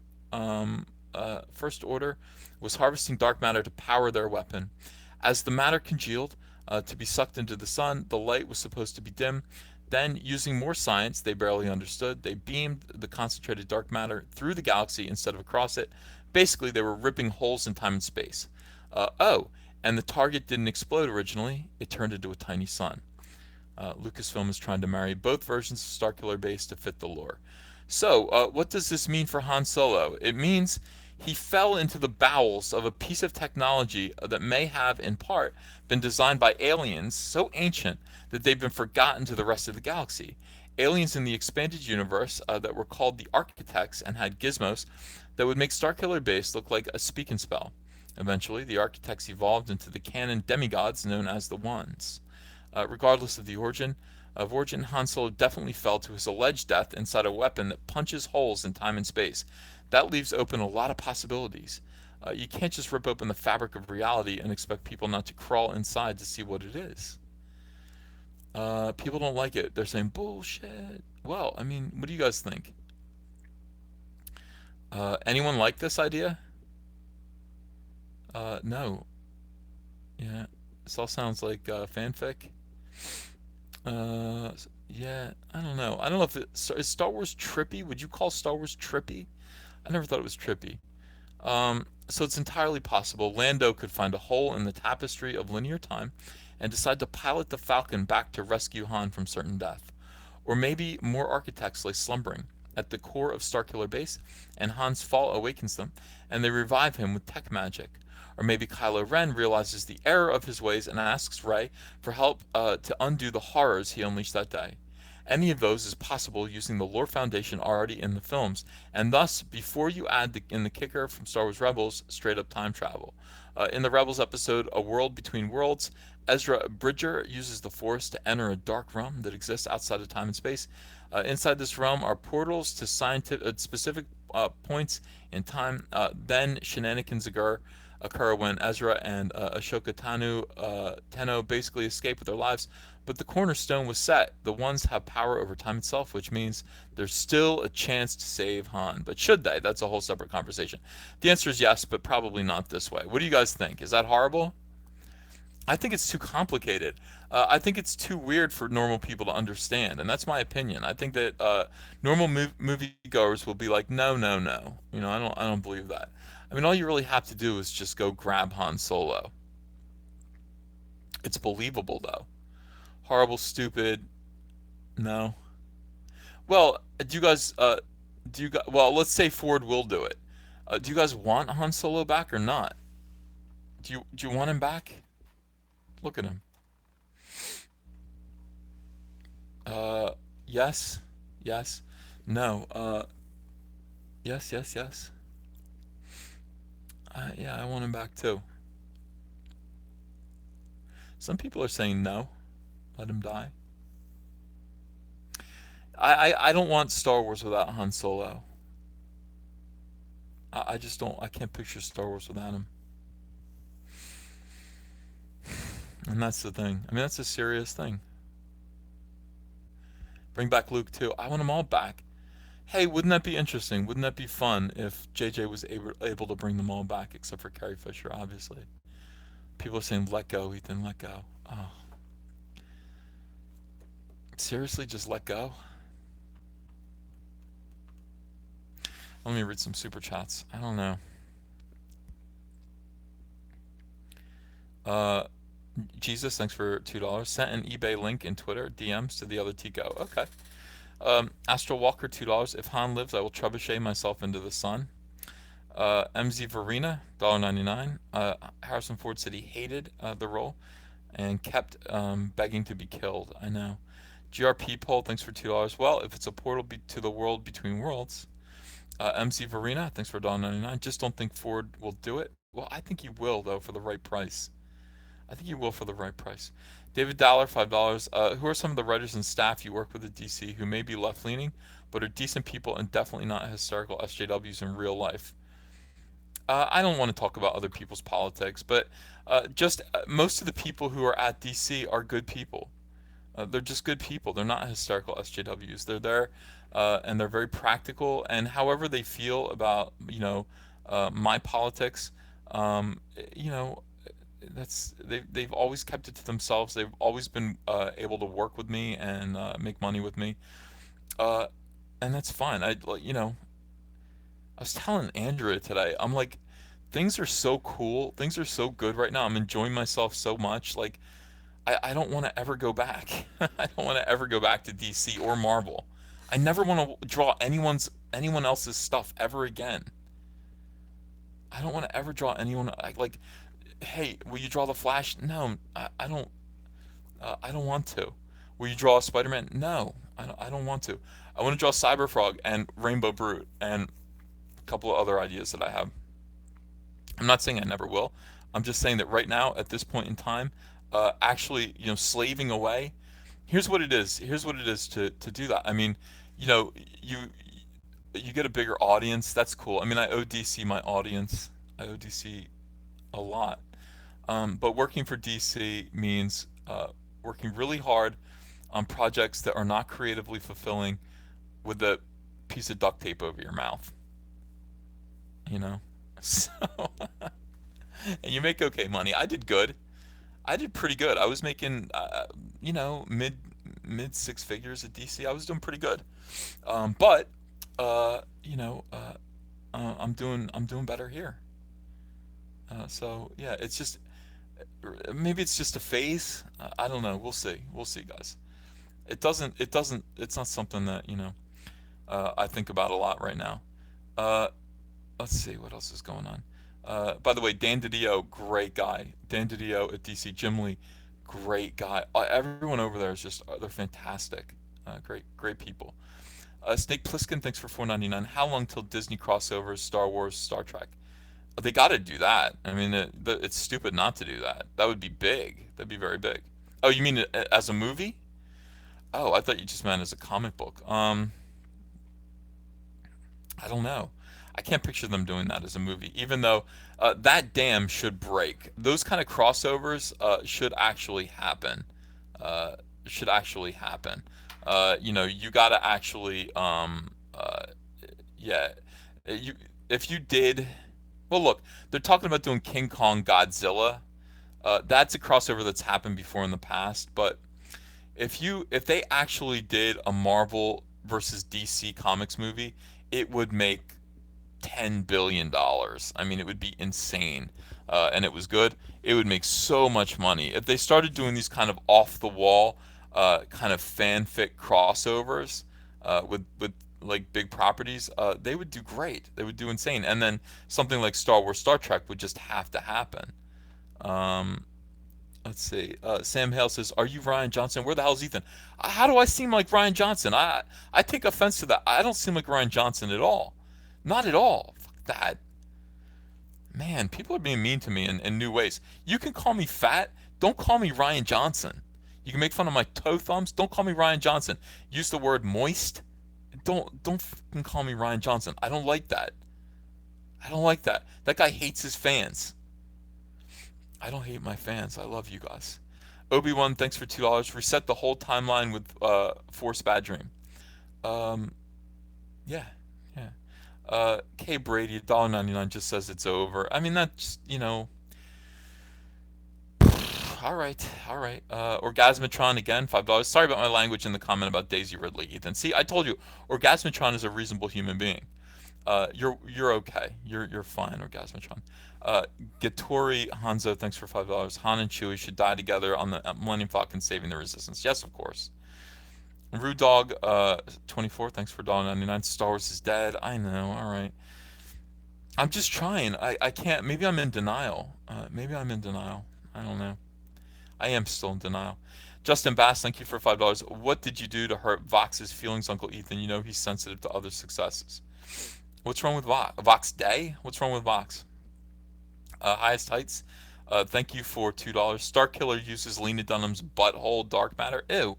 S1: was harvesting dark matter to power their weapon. As the matter congealed to be sucked into the sun, the light was supposed to be dim. Then, using more science they barely understood, they beamed the concentrated dark matter through the galaxy instead of across it. Basically, they were ripping holes in time and space. And the target didn't explode originally. It turned into a tiny sun. Lucasfilm is trying to marry both versions of Starkiller Base to fit the lore. So, what does this mean for Han Solo? It means he fell into the bowels of a piece of technology that may have, in part, been designed by aliens so ancient that they've been forgotten to the rest of the galaxy. Aliens in the expanded universe that were called the Architects and had gizmos that would make Starkiller Base look like a speak and spell. Eventually, the Architects evolved into the canon demigods known as the Ones. Regardless of origin, Han Solo definitely fell to his alleged death inside a weapon that punches holes in time and space. That leaves open a lot of possibilities. You can't just rip open the fabric of reality and expect people not to crawl inside to see what it is. People don't like it. They're saying bullshit. Well, I mean, what do you guys think? Anyone like this idea? No. Yeah. This all sounds like fanfic. Uh, yeah, I don't know. I don't know if is Star Wars trippy. Would you call Star Wars trippy? I never thought it was trippy. So it's entirely possible Lando could find a hole in the tapestry of linear time and decide to pilot the Falcon back to rescue Han from certain death. Or maybe more architects lay slumbering at the core of Starkiller Base, and Han's fall awakens them, and they revive him with tech magic. Or maybe Kylo Ren realizes the error of his ways and asks Rey for help to undo the horrors he unleashed that day. Any of those is possible using the lore foundation already in the films, and thus, before you add in the kicker from Star Wars Rebels, straight up time travel. In the Rebels episode, A World Between Worlds, Ezra Bridger uses the Force to enter a dark realm that exists outside of time and space. Inside this realm are portals to specific points in time. Then shenanigans occur when Ezra and Ashoka Tano basically escape with their lives. But the cornerstone was set. The ones have power over time itself, which means there's still a chance to save Han. But should they? That's a whole separate conversation. The answer is yes, but probably not this way. What do you guys think? Is that horrible? I think it's too complicated. I think it's too weird for normal people to understand, and that's my opinion. I think that normal moviegoers will be like, no, no, no. I don't believe that. I mean, all you really have to do is just go grab Han Solo. It's believable though. Horrible, stupid. No. Well, do you guys? Well, let's say Ford will do it. Do you guys want Han Solo back or not? Do you want him back? Look at him. Uh, yes, yes, no. Yes, yes, yes. Yeah, I want him back too. Some people are saying no, let him die. I don't want Star Wars without Han Solo. I just don't. I can't picture Star Wars without him. And that's the thing. I mean, that's a serious thing. Bring back Luke too. I want them all back. Hey, wouldn't that be interesting? Wouldn't that be fun if JJ was able to bring them all back, except for Carrie Fisher, obviously? People are saying, let go, Ethan, let go. Oh, seriously, just let go? Let me read some super chats. I don't know. Uh, Jesus, thanks for $2. Sent an eBay link in Twitter, DMs to the other Tico. Okay. Astral Walker, $2. If Han lives, I will trebuchet myself into the sun. MZ Verena, $1.99. Harrison Ford said he hated the role and kept begging to be killed. I know. GRP poll, thanks for $2. Well, if it's a portal to the world between worlds. MZ Verena, thanks for $1.99. Just don't think Ford will do it. Well, I think he will, though, for the right price. I think he will for the right price. David Dollar, $5. Who are some of the writers and staff you work with at DC who may be left leaning, but are decent people and definitely not hysterical SJWs in real life? I don't want to talk about other people's politics, but just most of the people who are at DC are good people. They're just good people. They're not hysterical SJWs. They're there, and they're very practical. And however they feel about my politics, you know, they've always kept it to themselves. They've always been able to work with me and make money with me, uh, and that's fine. I was telling Andrea today. I'm like, things are so cool. Things are so good right now. I'm enjoying myself so much. Like, I don't want to ever go back. I don't want to ever go back to DC or Marvel. I never want to draw anyone else's stuff ever again. I don't want to ever draw anyone like. Hey, will you draw the Flash? No, I don't. I don't want to. Will you draw Spider-Man? No, I don't want to. I want to draw Cyberfrog and Rainbow Brute and a couple of other ideas that I have. I'm not saying I never will. I'm just saying that right now, at this point in time, actually, slaving away. Here's what it is. Here's what it is to do that. I mean, you know, you you get a bigger audience. That's cool. I mean, I owe DC my audience. I owe DC a lot. But working for DC means working really hard on projects that are not creatively fulfilling with a piece of duct tape over your mouth. You know, so and you make okay money. I did good. I did pretty good. I was making, mid six figures at DC. I was doing pretty good. But uh, you know, uh, I'm doing better here. So yeah, it's just maybe it's just a phase. I don't know. We'll see. We'll see, guys. It doesn't. It's not something that I think about a lot right now. Uh, let's see what else is going on. By the way, Dan Didio, great guy. Dan Didio at DC, Jim Lee, great guy. Everyone over there is they're fantastic. Great people. Snake Plissken, thanks for 4.99. How long till Disney crossovers, Star Wars, Star Trek? They got to do that. I mean, it's stupid not to do that. That would be big. That'd be very big. Oh, you mean as a movie? Oh, I thought you just meant as a comic book. I don't know. I can't picture them doing that as a movie, even though that dam should break. Those kind of crossovers should actually happen. Uh, should actually happen. You got to actually, yeah. You if you did, well, look, they're talking about doing King Kong Godzilla. That's a crossover that's happened before in the past, but if they actually did a Marvel versus DC Comics movie, it would make $10 billion. I mean, it would be insane. And it was good. It would make so much money if they started doing these kind of off the wall, kind of fanfic crossovers with like big properties. They would do great. They would do insane. And then something like Star Wars, Star Trek would just have to happen. Um, Let's see. Sam Hale says, "Are you Ryan Johnson? Where the hell's Ethan? How do I seem like Ryan Johnson? I take offense to that. I don't seem like Ryan Johnson at all. Not at all. Fuck that. Man, people are being mean to me in new ways. You can call me fat. Don't call me Ryan Johnson. You can make fun of my toe thumbs. Don't call me Ryan Johnson. Use the word moist. Don't fucking call me Ryan Johnson. I don't like that. I don't like that. That guy hates his fans. I don't hate my fans. I love you guys. Obi-Wan, thanks for $2. Reset the whole timeline with Force Bad Dream. Um, yeah, yeah. K Brady, $1.99 just says it's over. I mean, that's, all right, all right. Orgasmatron again, $5. Sorry about my language in the comment about Daisy Ridley, Ethan. See, I told you, Orgasmatron is a reasonable human being. You're okay. You're fine, Orgasmatron. Gattori Hanzo, thanks for $5. Han and Chewie should die together on the Millennium Falcon, saving the Resistance. Yes, of course. Rude Dog, 24, thanks for $1.99. Star Wars is dead. I know. All right. I'm just trying. I can't. Maybe I'm in denial. Maybe I'm in denial. I don't know. I am still in denial. Justin Bass, thank you for $5. What did you do to hurt Vox's feelings, Uncle Ethan? You know he's sensitive to other successes. What's wrong with Vox? Vox Day? What's wrong with Vox? Highest Heights, thank you for $2. Starkiller uses Lena Dunham's butthole dark matter. Ew.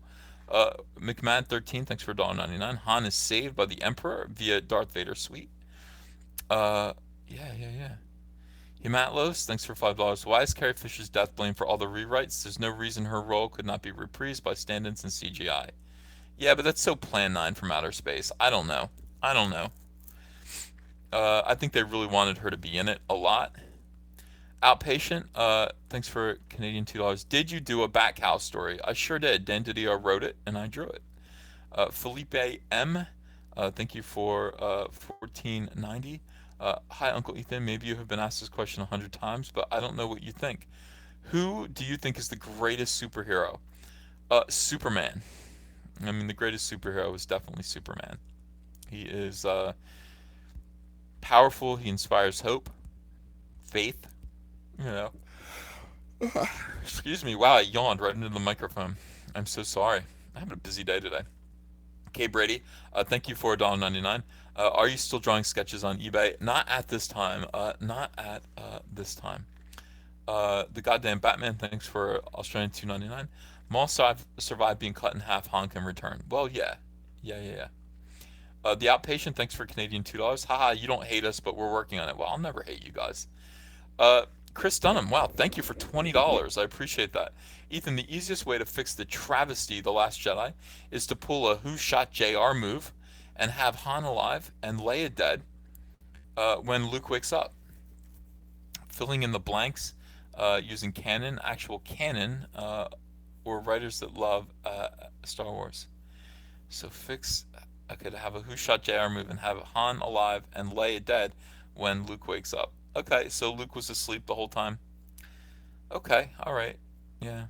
S1: McMahon13, thanks for $1.99. Han is saved by the Emperor via Darth Vader suite. Yeah. Hematlos, thanks for $5. Why is Carrie Fisher's death blamed for all the rewrites? There's no reason her role could not be reprised by stand-ins and CGI. Yeah, but that's so Plan 9 from outer space. I don't know. I think they really wanted her to be in it a lot. Outpatient, thanks for Canadian $2. Did you do a back house story? I sure did. Dan Didio wrote it, and I drew it. Felipe M, thank you for $14.90. Hi, Uncle Ethan. Maybe you have been asked this question 100 times, but I don't know what you think. Who do you think is the greatest superhero? Superman. I mean, the greatest superhero is definitely Superman. He is powerful. He inspires hope, faith. Excuse me. Wow, I yawned right into the microphone. I'm so sorry. I'm having a busy day today. K Brady, thank you for $1.99. Are you still drawing sketches on eBay? Not at this time. Not at this time. The goddamn Batman, thanks for Australian 2.99. Maul survived being cut in half. Han can return. Well, yeah. Yeah. The outpatient, thanks for Canadian $2. Haha, you don't hate us, but we're working on it. Well, I'll never hate you guys. Chris Dunham, wow, thank you for $20. I appreciate that. Ethan, the easiest way to fix the travesty, The Last Jedi, is to pull a Who Shot JR move and have Han alive and Leia dead when Luke wakes up. Filling in the blanks using canon, actual canon, or writers that love Star Wars. So fix, okay, to have a Who Shot JR move and have Han alive and Leia dead when Luke wakes up. Okay, so Luke was asleep the whole time. Okay, all right. Yeah.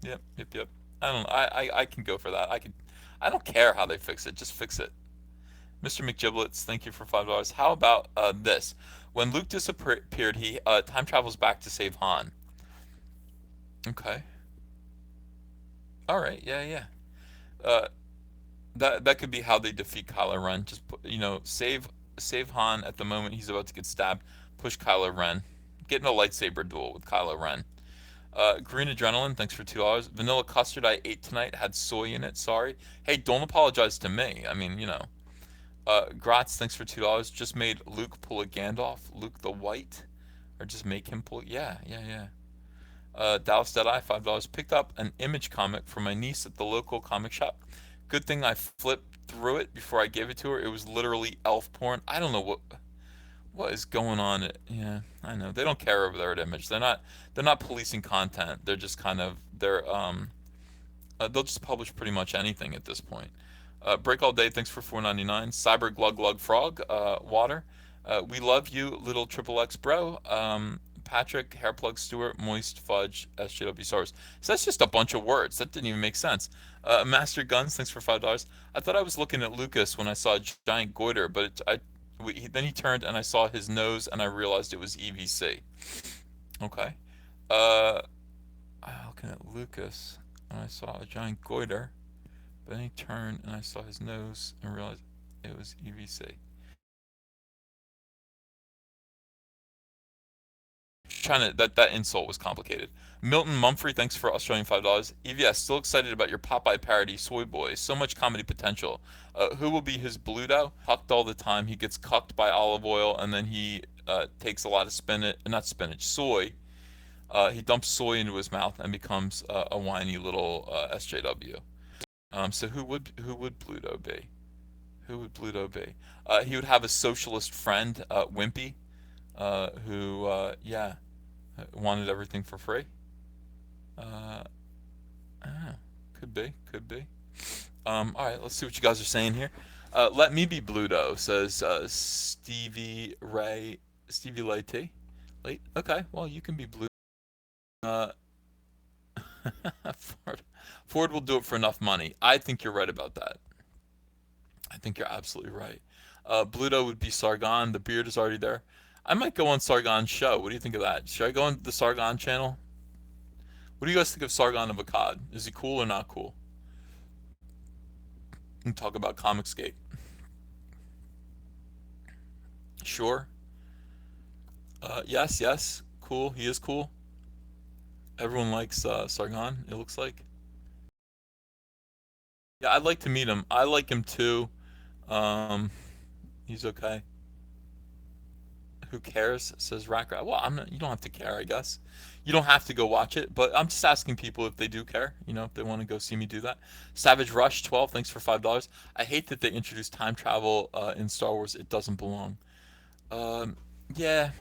S1: Yep. I don't know. I can go for that. I don't care how they fix it. Just fix it. Mr. McGiblets, thank you for $5. How about this? When Luke disappeared, he time travels back to save Han. Okay. All right. Yeah. Uh, that could be how they defeat Kylo Ren. Just put, save Han at the moment he's about to get stabbed. Push Kylo Ren. Get in a lightsaber duel with Kylo Ren. Green Adrenaline, thanks for $2. Vanilla custard I ate tonight had soy in it. Sorry. Hey, don't apologize to me. I mean, Gratz, thanks for $2. Just made Luke pull a Gandalf. Luke the White, or just make him pull. Yeah. Dallas Deadeye, $5. Picked up an Image comic for my niece at the local comic shop. Good thing I flipped through it before I gave it to her. It was literally elf porn. I don't know what is going on. Yeah, I know they don't care over there at Image. They're not policing content. They're just kind of they'll just publish pretty much anything at this point. Break all day. Thanks for $4.99. Cyber glug glug frog. Water. We love you, little triple X bro. Patrick, Hairplug Stewart, Moist Fudge, SJW Stars. So that's just a bunch of words. That didn't even make sense. Master Guns, thanks for $5. I thought I was looking at Lucas when I saw a giant goiter, but then he turned and I saw his nose and I realized it was EVC. Okay. Looking at Lucas and I saw a giant goiter, but then he turned and I saw his nose and realized it was EVC. Trying to that insult was complicated. Milton Mumphrey, thanks for Australian $5. EVS, still excited about your Popeye parody, Soy Boy. So much comedy potential. Who will be his Bluto? Cucked all the time. He gets cucked by olive oil, and then he takes a lot of soy. He dumps soy into his mouth and becomes a whiny little SJW. So who would Bluto be? Who would Bluto be? He would have a socialist friend, Wimpy, who wanted everything for free. Could be. All right, let's see what you guys are saying here. Let me be Bluto, says Stevie Lay T. Late. Okay, well you can be Bluto. Ford will do it for enough money. I think you're right about that. I think you're absolutely right. Bluto would be Sargon. The beard is already there. I might go on Sargon's show. What do you think of that? Should I go on the Sargon channel? What do you guys think of Sargon of Akkad? Is he cool or not cool? And talk about Comicsgate. Sure. Yes. Cool. He is cool. Everyone likes Sargon, it looks like. Yeah, I'd like to meet him. I like him too. He's okay. Who cares? Says Rackrat. Well, you don't have to care, I guess. You don't have to go watch it, but I'm just asking people if they do care, if they want to go see me do that. Savage Rush 12, thanks for $5. I hate that they introduced time travel in Star Wars. It doesn't belong. Yeah,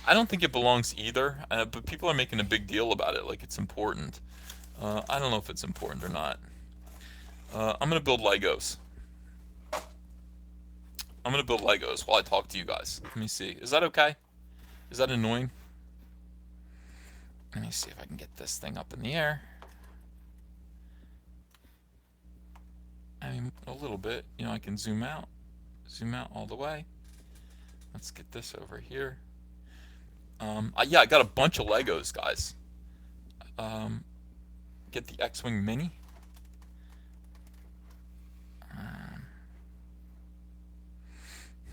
S1: I don't think it belongs either, but people are making a big deal about it, like it's important. I don't know if it's important or not. I'm going to build Legos. I'm going to build Legos while I talk to you guys. Let me see. Is that okay? Is that annoying? Let me see if I can get this thing up in the air. I mean, a little bit. I can zoom out. Zoom out all the way. Let's get this over here. Yeah, I got a bunch of Legos, guys. Get the X-Wing Mini.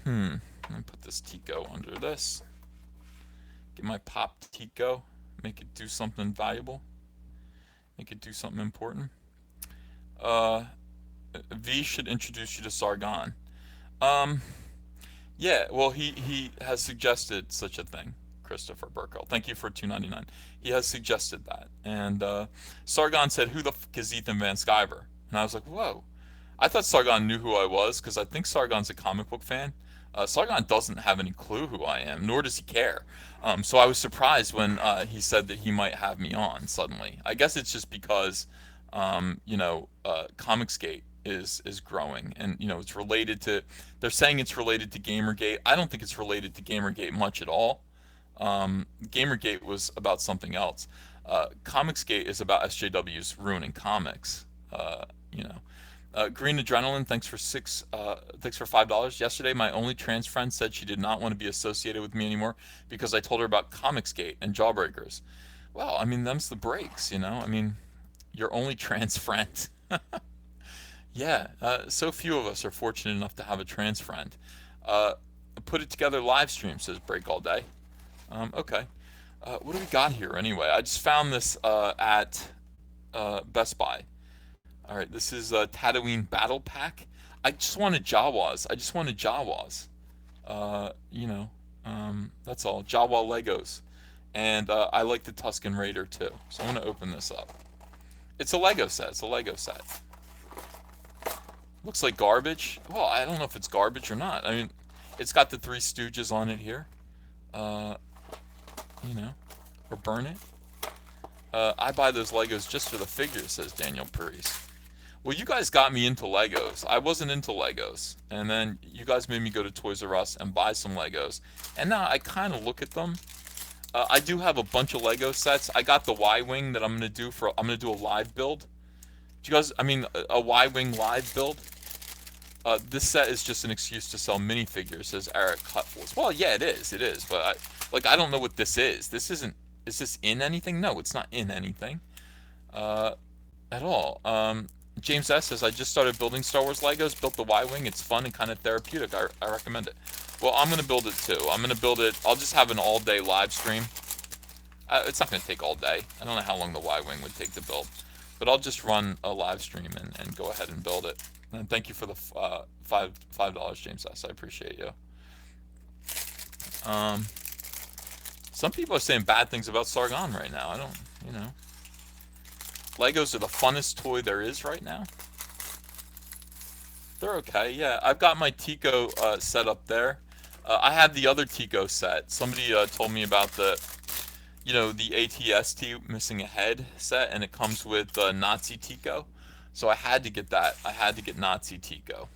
S1: Let me put this Tico under this. Get my pop Tico. Make it do something valuable. Make it do something important. Uh, V should introduce you to Sargon. Um, yeah, well, he has suggested such a thing, Christopher Burkle. Thank you for 2.99. He has suggested that. And Sargon said, "Who the fuck is Ethan Van Sciver?" And I was like, whoa. I thought Sargon knew who I was because I think Sargon's a comic book fan. Sargon doesn't have any clue who I am, nor does he care. So I was surprised when he said that he might have me on suddenly. I guess it's just because, Comicsgate is growing, and it's related to. They're saying it's related to Gamergate. I don't think it's related to Gamergate much at all. Gamergate was about something else. Comicsgate is about SJWs ruining comics. You know. Green Adrenaline, thanks for $5. Yesterday, my only trans friend said she did not want to be associated with me anymore because I told her about Comicsgate and Jawbreakers. Well, I mean, them's the breaks, I mean, your only trans friend. Yeah, so few of us are fortunate enough to have a trans friend. Uh, Put it together live stream, says Break All Day. Okay. What do we got here anyway? I just found this at Best Buy. All right, this is a Tatooine Battle Pack. I just wanted Jawas. That's all. Jawa Legos. And I like the Tusken Raider too. So I'm going to open this up. It's a Lego set. Looks like garbage. Well, I don't know if it's garbage or not. I mean, it's got the Three Stooges on it here. Or burn it. I buy those Legos just for the figures, says Daniel Parise. Well, you guys got me into Legos. I wasn't into Legos. And then you guys made me go to Toys R Us and buy some Legos. And now I kind of look at them. I do have a bunch of Lego sets. I got the Y-Wing that I'm going to do a live build. A Y-Wing live build. This set is just an excuse to sell minifigures, says Eric Cutfuls. Well, yeah, it is. But I don't know what this is. Is this in anything? No, it's not in anything. At all. James S. says, I just started building Star Wars Legos, built the Y-Wing. It's fun and kind of therapeutic. I recommend it. Well, I'm going to build it too. I'm going to build it. I'll just have an all-day live stream. It's not going to take all day. I don't know how long the Y-Wing would take to build. But I'll just run a live stream and go ahead and build it. And thank you for the $5, James S. I appreciate you. Some people are saying bad things about Sargon right now. I don't. Legos are the funnest toy there is right now. They're okay, yeah. I've got my Tico set up there. I had the other Tico set. Somebody told me about the ATST missing a head set, and it comes with Nazi Tico. So I had to get that. I had to get Nazi Tico.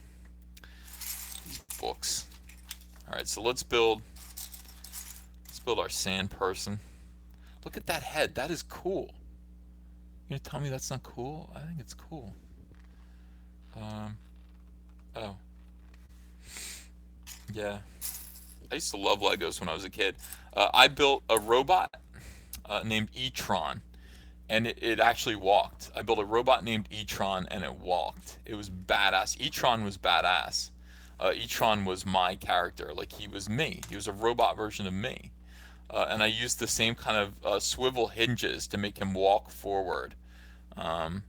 S1: These books. All right, so let's build our sand person. Look at that head. That is cool. You gonna tell me that's not cool? I think it's cool. Oh. Yeah. I used to love Legos when I was a kid. I built a robot named E-Tron, and it actually walked. I built a robot named E-Tron, and it walked. It was badass. E-Tron was badass. E-Tron was my character. Like, he was me. He was a robot version of me. And I used the same kind of swivel hinges to make him walk forward. I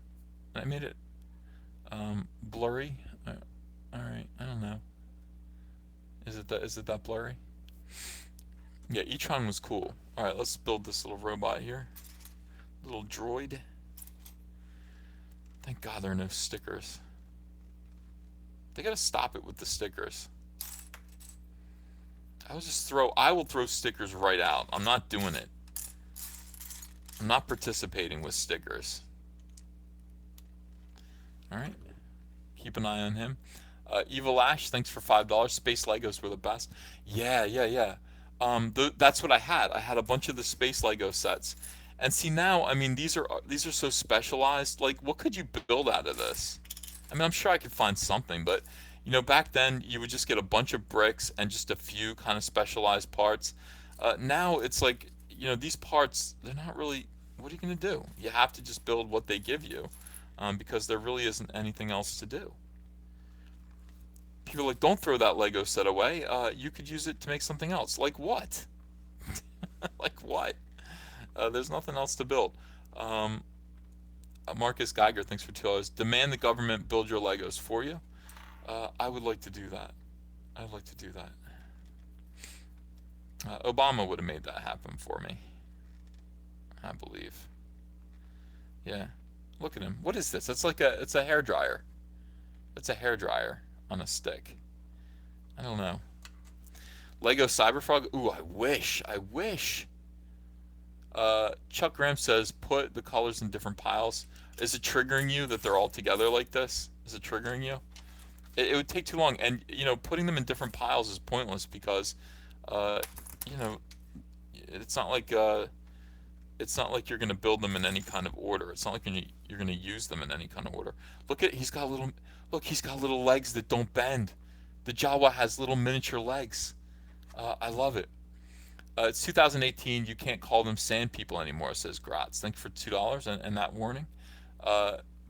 S1: made it blurry. All right, I don't know. Is it that blurry? Yeah, E-Tron was cool. All right, let's build this little robot here. Little droid. Thank God there are no stickers. They gotta stop it with the stickers. I will throw stickers right out. I'm not doing it. I'm not participating with stickers. Alright. Keep an eye on him. Evil Ash, thanks for $5. Space Legos were the best. Yeah. That's what I had. I had a bunch of the Space Lego sets. And see now, I mean, these are so specialized. Like, what could you build out of this? I mean, I'm sure I could find something, but back then you would just get a bunch of bricks and just a few kind of specialized parts. Now it's like, these parts, they're not really, what are you going to do? You have to just build what they give you, because there really isn't anything else to do. People are like, don't throw that Lego set away. You could use it to make something else. Like what? Like what? There's nothing else to build. Um, Marcus Geiger, thanks for $2. Demand the government build your Legos for you. I would like to do that. I'd like to do that. Obama would have made that happen for me, I believe. Yeah. Look at him. What is this? It's a hair dryer. It's a hair dryer on a stick. I don't know. Lego Cyberfrog. Ooh, I wish. I wish. Chuck Graham says put the colors in different piles. Is it triggering you that they're all together like this? Is it triggering you? It would take too long, and putting them in different piles is pointless because, uh, you know, it's not like you're gonna build them in any kind of order. It's not like you're gonna use them in any kind of order. He's got little legs that don't bend. The Jawa has little miniature legs. I love it. It's 2018. You can't call them sand people anymore, says Gratz. Thanks for $2 and that warning.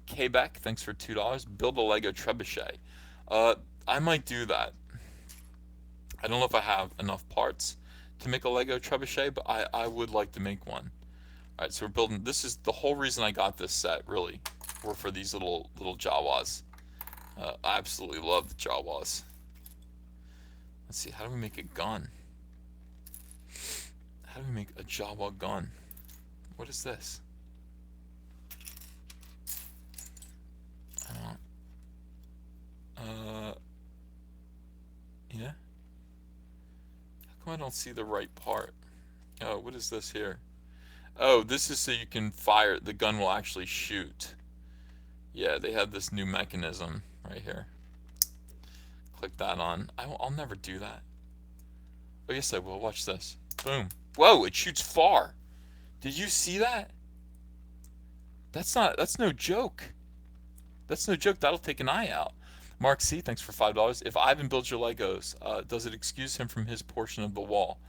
S1: Quebec, thanks for $2. Build a Lego trebuchet. I might do that. I don't know if I have enough parts to make a Lego trebuchet, but I would like to make one. Alright, so we're building. This is the whole reason I got this set, really, were for these little Jawas. I absolutely love the Jawas. Let's see, how do we make a gun? How do we make a Jawa gun? What is this? Yeah? How come I don't see the right part? Oh, what is this here? Oh, this is so you can fire, the gun will actually shoot. Yeah, they have this new mechanism right here. Click that on. I'll never do that. Oh, yes, I will. Watch this. Boom. Whoa, it shoots far. Did you see that? That's no joke. That's no joke. That'll take an eye out. Mark C, thanks for $5. If Ivan builds your Legos, does it excuse him from his portion of the wall?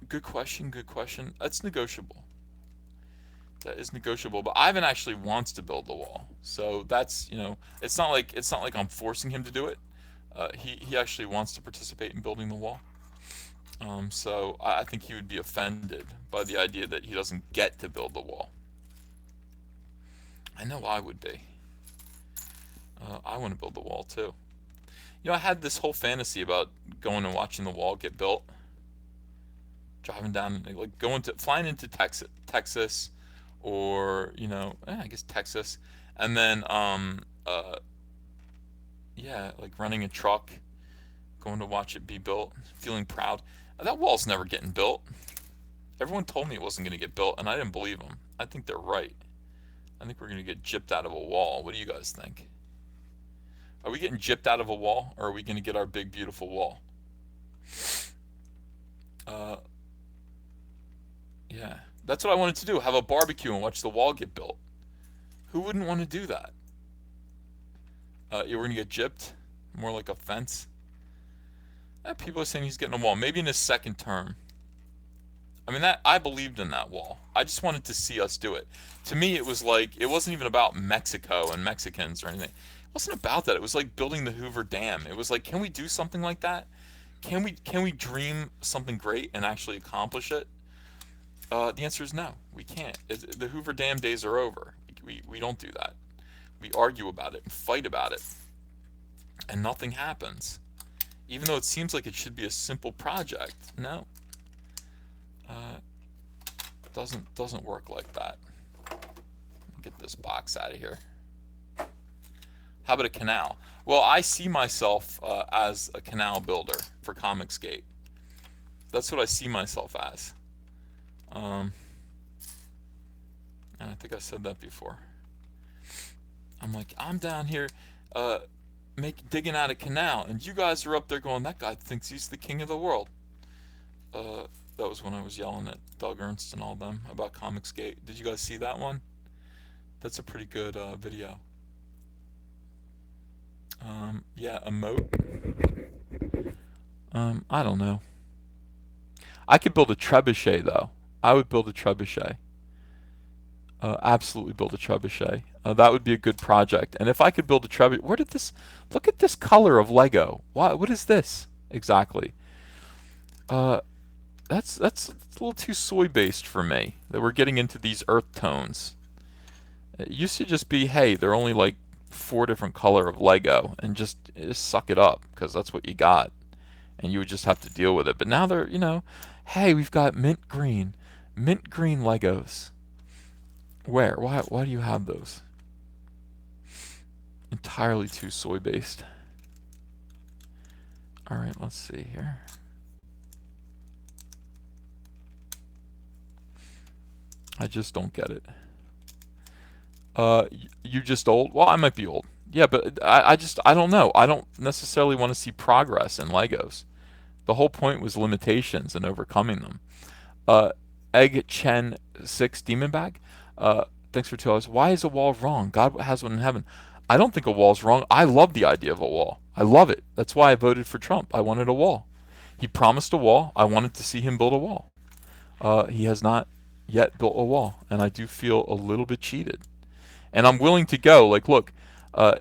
S1: Good question, good question. That's negotiable. That is negotiable, but Ivan actually wants to build the wall. So that's, it's not like I'm forcing him to do it. He actually wants to participate in building the wall. So I think he would be offended by the idea that he doesn't get to build the wall. I know I would be. I want to build the wall too. I had this whole fantasy about going and watching the wall get built. Driving down, like flying into Texas, or I guess Texas, and then yeah, like running a truck, going to watch it be built, feeling proud. That wall's never getting built. Everyone told me it wasn't going to get built, and I didn't believe them. I think they're right. I think we're going to get gypped out of a wall. What do you guys think? Are we getting gypped out of a wall, or are we going to get our big, beautiful wall? Yeah, that's what I wanted to do. Have a barbecue and watch the wall get built. Who wouldn't want to do that? We're going to get gypped? More like a fence? People are saying he's getting a wall. Maybe in his second term. I mean, I believed in that wall. I just wanted to see us do it. To me, it was like, it wasn't even about Mexico and Mexicans or anything. It wasn't about that. It was like building the Hoover Dam. It was like, can we do something like that? Can we dream something great and actually accomplish it? The answer is no. We can't. The Hoover Dam days are over. We don't do that. We argue about it and fight about it, and nothing happens. Even though it seems like it should be a simple project, no. Doesn't work like that. Get this box out of here. How about a canal? Well, I see myself as a canal builder for Comicsgate. That's what I see myself as. And I think I said that before. I'm like, I'm down here digging out a canal, and you guys are up there going, that guy thinks he's the king of the world. That was when I was yelling at Doug Ernst and all them about Comicsgate. Did you guys see that one? That's a pretty good video. Yeah, emote. I don't know. I could build a trebuchet, though. I would build a trebuchet. Absolutely build a trebuchet. That would be a good project. And if I could build a trebuchet... Look at this color of Lego. What is this exactly? that's a little too soy based for me. That we're getting into these earth tones. It used to just be, hey, they're only like 4 different color of Lego, and just suck it up because that's what you got, and you would just have to deal with it. But now they're, hey, we've got mint green Legos. Where? Why do you have those? Entirely too soy based. All right, let's see here. I just don't get it. You just old? Well, I might be old. Yeah, but I don't know. I don't necessarily want to see progress in Legos. The whole point was limitations and overcoming them. Uh, Egg Chen 6 Demon Bag. Thanks for $2. Why is a wall wrong? God has one in heaven. I don't think a wall's wrong. I love the idea of a wall. I love it. That's why I voted for Trump. I wanted a wall. He promised a wall. I wanted to see him build a wall. He has not yet built a wall, and I do feel a little bit cheated. And I'm willing to go. Like, look, uh,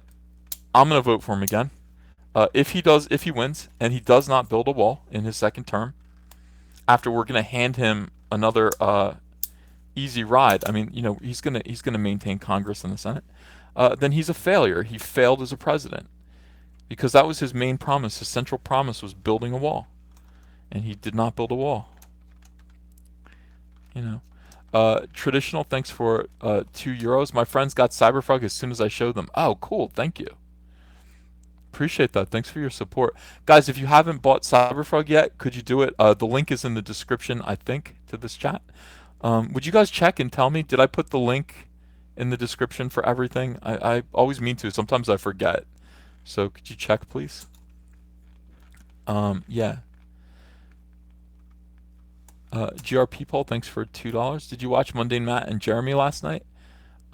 S1: I'm gonna vote for him again. If he wins, and he does not build a wall in his second term, after we're gonna hand him another easy ride. I mean, he's gonna maintain Congress and the Senate. Then he's a failure. He failed as a president because that was his main promise. His central promise was building a wall, and he did not build a wall. Traditional, thanks for €2. My friends got Cyberfrog as soon as I showed them. Oh, cool. Thank you. Appreciate that. Thanks for your support. Guys, if you haven't bought Cyberfrog yet, could you do it? The link is in the description, I think, to this chat. Would you guys check and tell me, did I put the link in the description for everything? I always mean to. Sometimes I forget. So could you check, please? Yeah. GRP poll, thanks for $2. Did you watch Mundane Matt and Jeremy last night?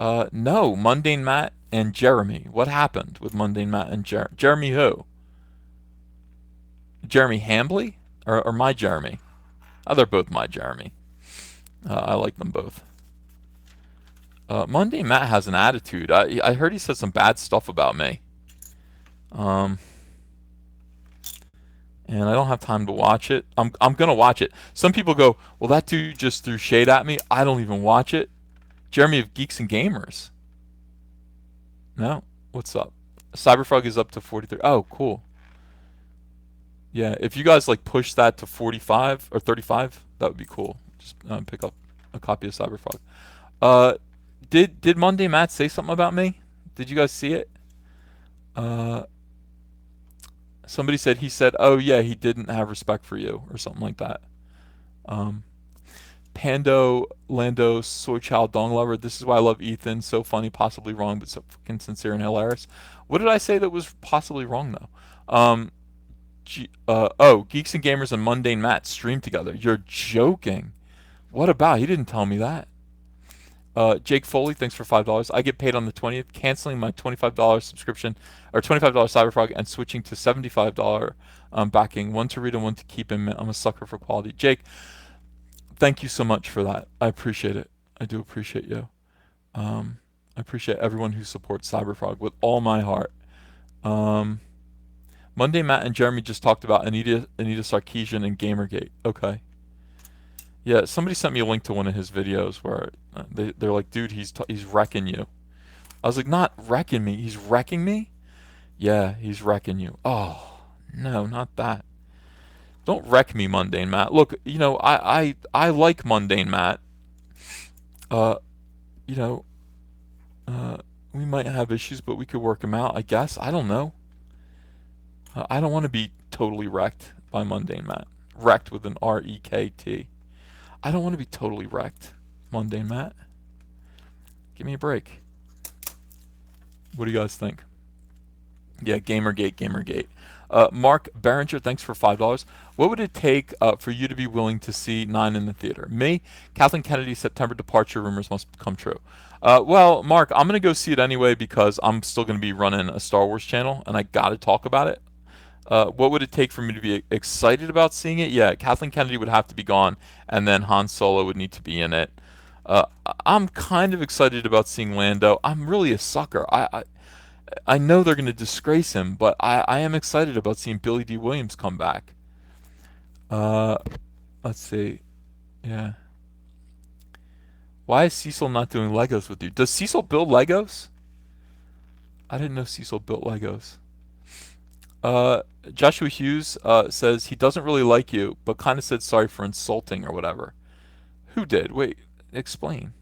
S1: No, Mundane Matt and Jeremy. What happened with Mundane Matt and Jeremy who? Jeremy Hambley? Or my Jeremy? Oh, they're both my Jeremy. I like them both. Mundane Matt has an attitude. I heard he said some bad stuff about me. And I don't have time to watch it. I'm gonna watch it. Some people go, well, that dude just threw shade at me. I don't even watch it. Jeremy of Geeks and Gamers. No, what's up? Cyberfrog is up to 43. Oh, cool. Yeah, if you guys like push that to 45 or 35, that would be cool. Just pick up a copy of Cyberfrog. Did Monday Matt say something about me? Did you guys see it? Somebody said he said, "Oh yeah, he didn't have respect for you" or something like that. Pando Lando Soy Child Dong Lover. This is why I love Ethan. So funny, possibly wrong, but so fucking sincere and hilarious. What did I say that was possibly wrong though? Geeks and Gamers and Mundane Matt stream together. You're joking. What about? He didn't tell me that. Jake Foley, thanks for $5. I get paid on the 20th, canceling my $25 subscription, or $25 Cyberfrog, and switching to $75 backing. One to read and one to keep in. I'm a sucker for quality. Jake, thank you so much for that. I appreciate it. I do appreciate you. I appreciate everyone who supports Cyberfrog with all my heart. Monday, Matt and Jeremy just talked about Anita Sarkeesian and Gamergate. Okay. Yeah, somebody sent me a link to one of his videos where they're like, dude, he's wrecking you. I was like, not wrecking me. He's wrecking me? Yeah, he's wrecking you. Oh, no, not that. Don't wreck me, Mundane Matt. Look, I like Mundane Matt. We might have issues, but we could work them out, I guess. I don't know. I don't want to be totally wrecked by Mundane Matt. Wrecked with an R-E-K-T. I don't want to be totally wrecked, Mundane Matt. Give me a break. What do you guys think? Yeah, Gamergate. Mark Behringer, thanks for $5. What would it take for you to be willing to see 9 in the theater? Me, Kathleen Kennedy's September departure rumors must come true. Well, Mark, I'm going to go see it anyway because I'm still going to be running a Star Wars channel, and I got to talk about it. What would it take for me to be excited about seeing it? Yeah, Kathleen Kennedy would have to be gone, and then Han Solo would need to be in it. I'm kind of excited about seeing Lando. I'm really a sucker. I know they're going to disgrace him, but I am excited about seeing Billy D. Williams come back. Let's see. Yeah. Why is Cecil not doing Legos with you? Does Cecil build Legos? I didn't know Cecil built Legos. Uh, Joshua Hughes says he doesn't really like you, but kind of said sorry for insulting or whatever. Who did? Wait, explain.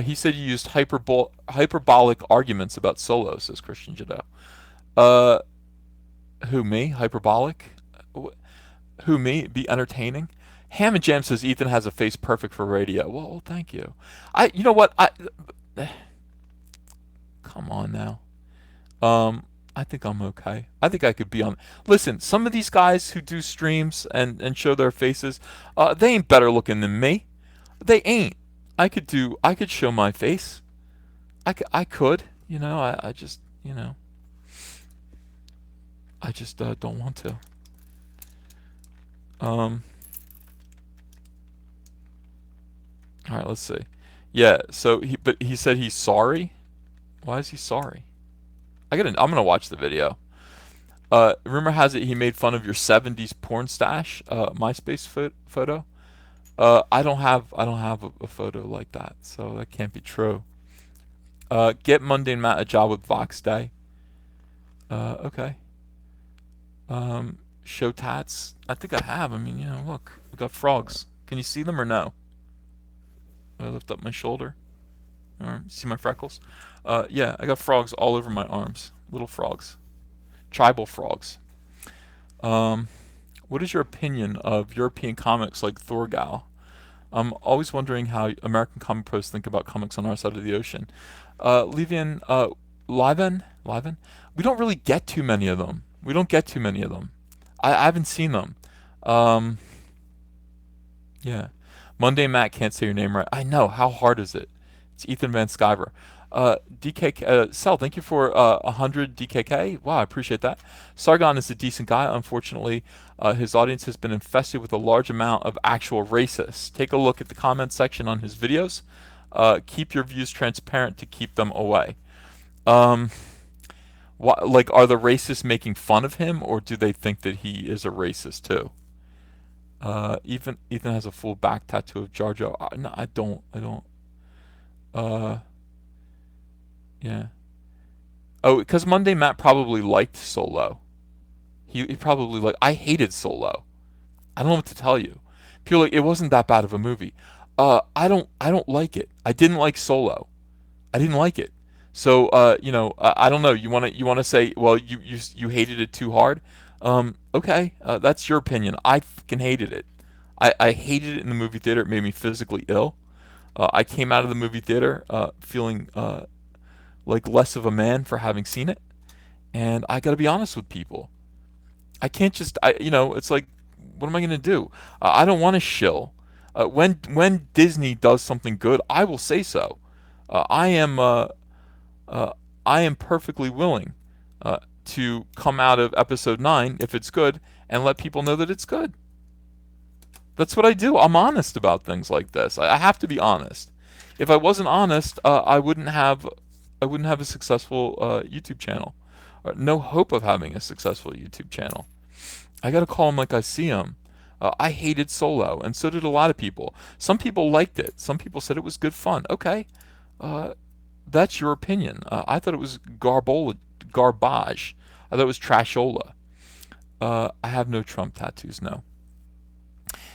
S1: He said you used hyperbolic arguments about Solo, says Christian Jado. Uh, who, me? Hyperbolic? Who, me? Be entertaining? Ham and Jam says Ethan has a face perfect for radio. Well, thank you. You know what? Come on now. Um, I think I'm okay. I think I could be on. Listen, some of these guys who do streams and show their faces, they ain't better looking than me. They ain't. I could show my face. I could. I just, I just don't want to. Um, all right, let's see. Yeah, but he said he's sorry. Why is he sorry? I'm gonna watch the video. Rumor has it he made fun of your '70s porn stash, MySpace photo. I don't have a photo like that, so that can't be true. Get Mundane Matt a job with Vox Day. Okay. Show tats. I think I have. I mean, look, we got frogs. Can you see them or no? I lift up my shoulder. All right, see my freckles? Yeah, I got frogs all over my arms. Little frogs. Tribal frogs. Um, what is your opinion of European comics like Thorgal? I'm always wondering how American comic pros think about comics on our side of the ocean. Livian, Liven? We don't really get too many of them. We don't get too many of them. I haven't seen them. Um, yeah. Monday Matt can't say your name right. I know. How hard is it? It's Ethan Van Sciver. DKK, Cell, thank you for 100 DKK. Wow, I appreciate that. Sargon is a decent guy. Unfortunately, his audience has been infested with a large amount of actual racists. Take a look at the comment section on his videos. Keep your views transparent to keep them away. Um, like, are the racists making fun of him, or do they think that he is a racist too? Ethan has a full back tattoo of Jar Jar. No, I don't. I don't. Uh, yeah. Oh, because Monday Matt probably liked Solo. He probably like. I hated Solo. I don't know what to tell you. People are like, it wasn't that bad of a movie. I don't like it. I didn't like Solo. I didn't like it. So I don't know. You wanna say, well, you hated it too hard. Okay, that's your opinion. I fucking hated it. I hated it in the movie theater. It made me physically ill. I came out of the movie theater feeling like less of a man for having seen it. And I got to be honest with people. I can't just, it's like, what am I going to do? I don't want to shill. When Disney does something good, I will say so. I am uh, I am perfectly willing to come out of episode 9 if it's good and let people know that it's good. That's what I do. I'm honest about things like this. I have to be honest. If I wasn't honest, I wouldn't have a successful YouTube channel. No hope of having a successful YouTube channel. I gotta call them like I see them. I hated Solo, and so did a lot of people. Some people liked it. Some people said it was good fun. Okay, uh, that's your opinion. I thought it was garbage. I thought it was trashola. I have no Trump tattoos, no.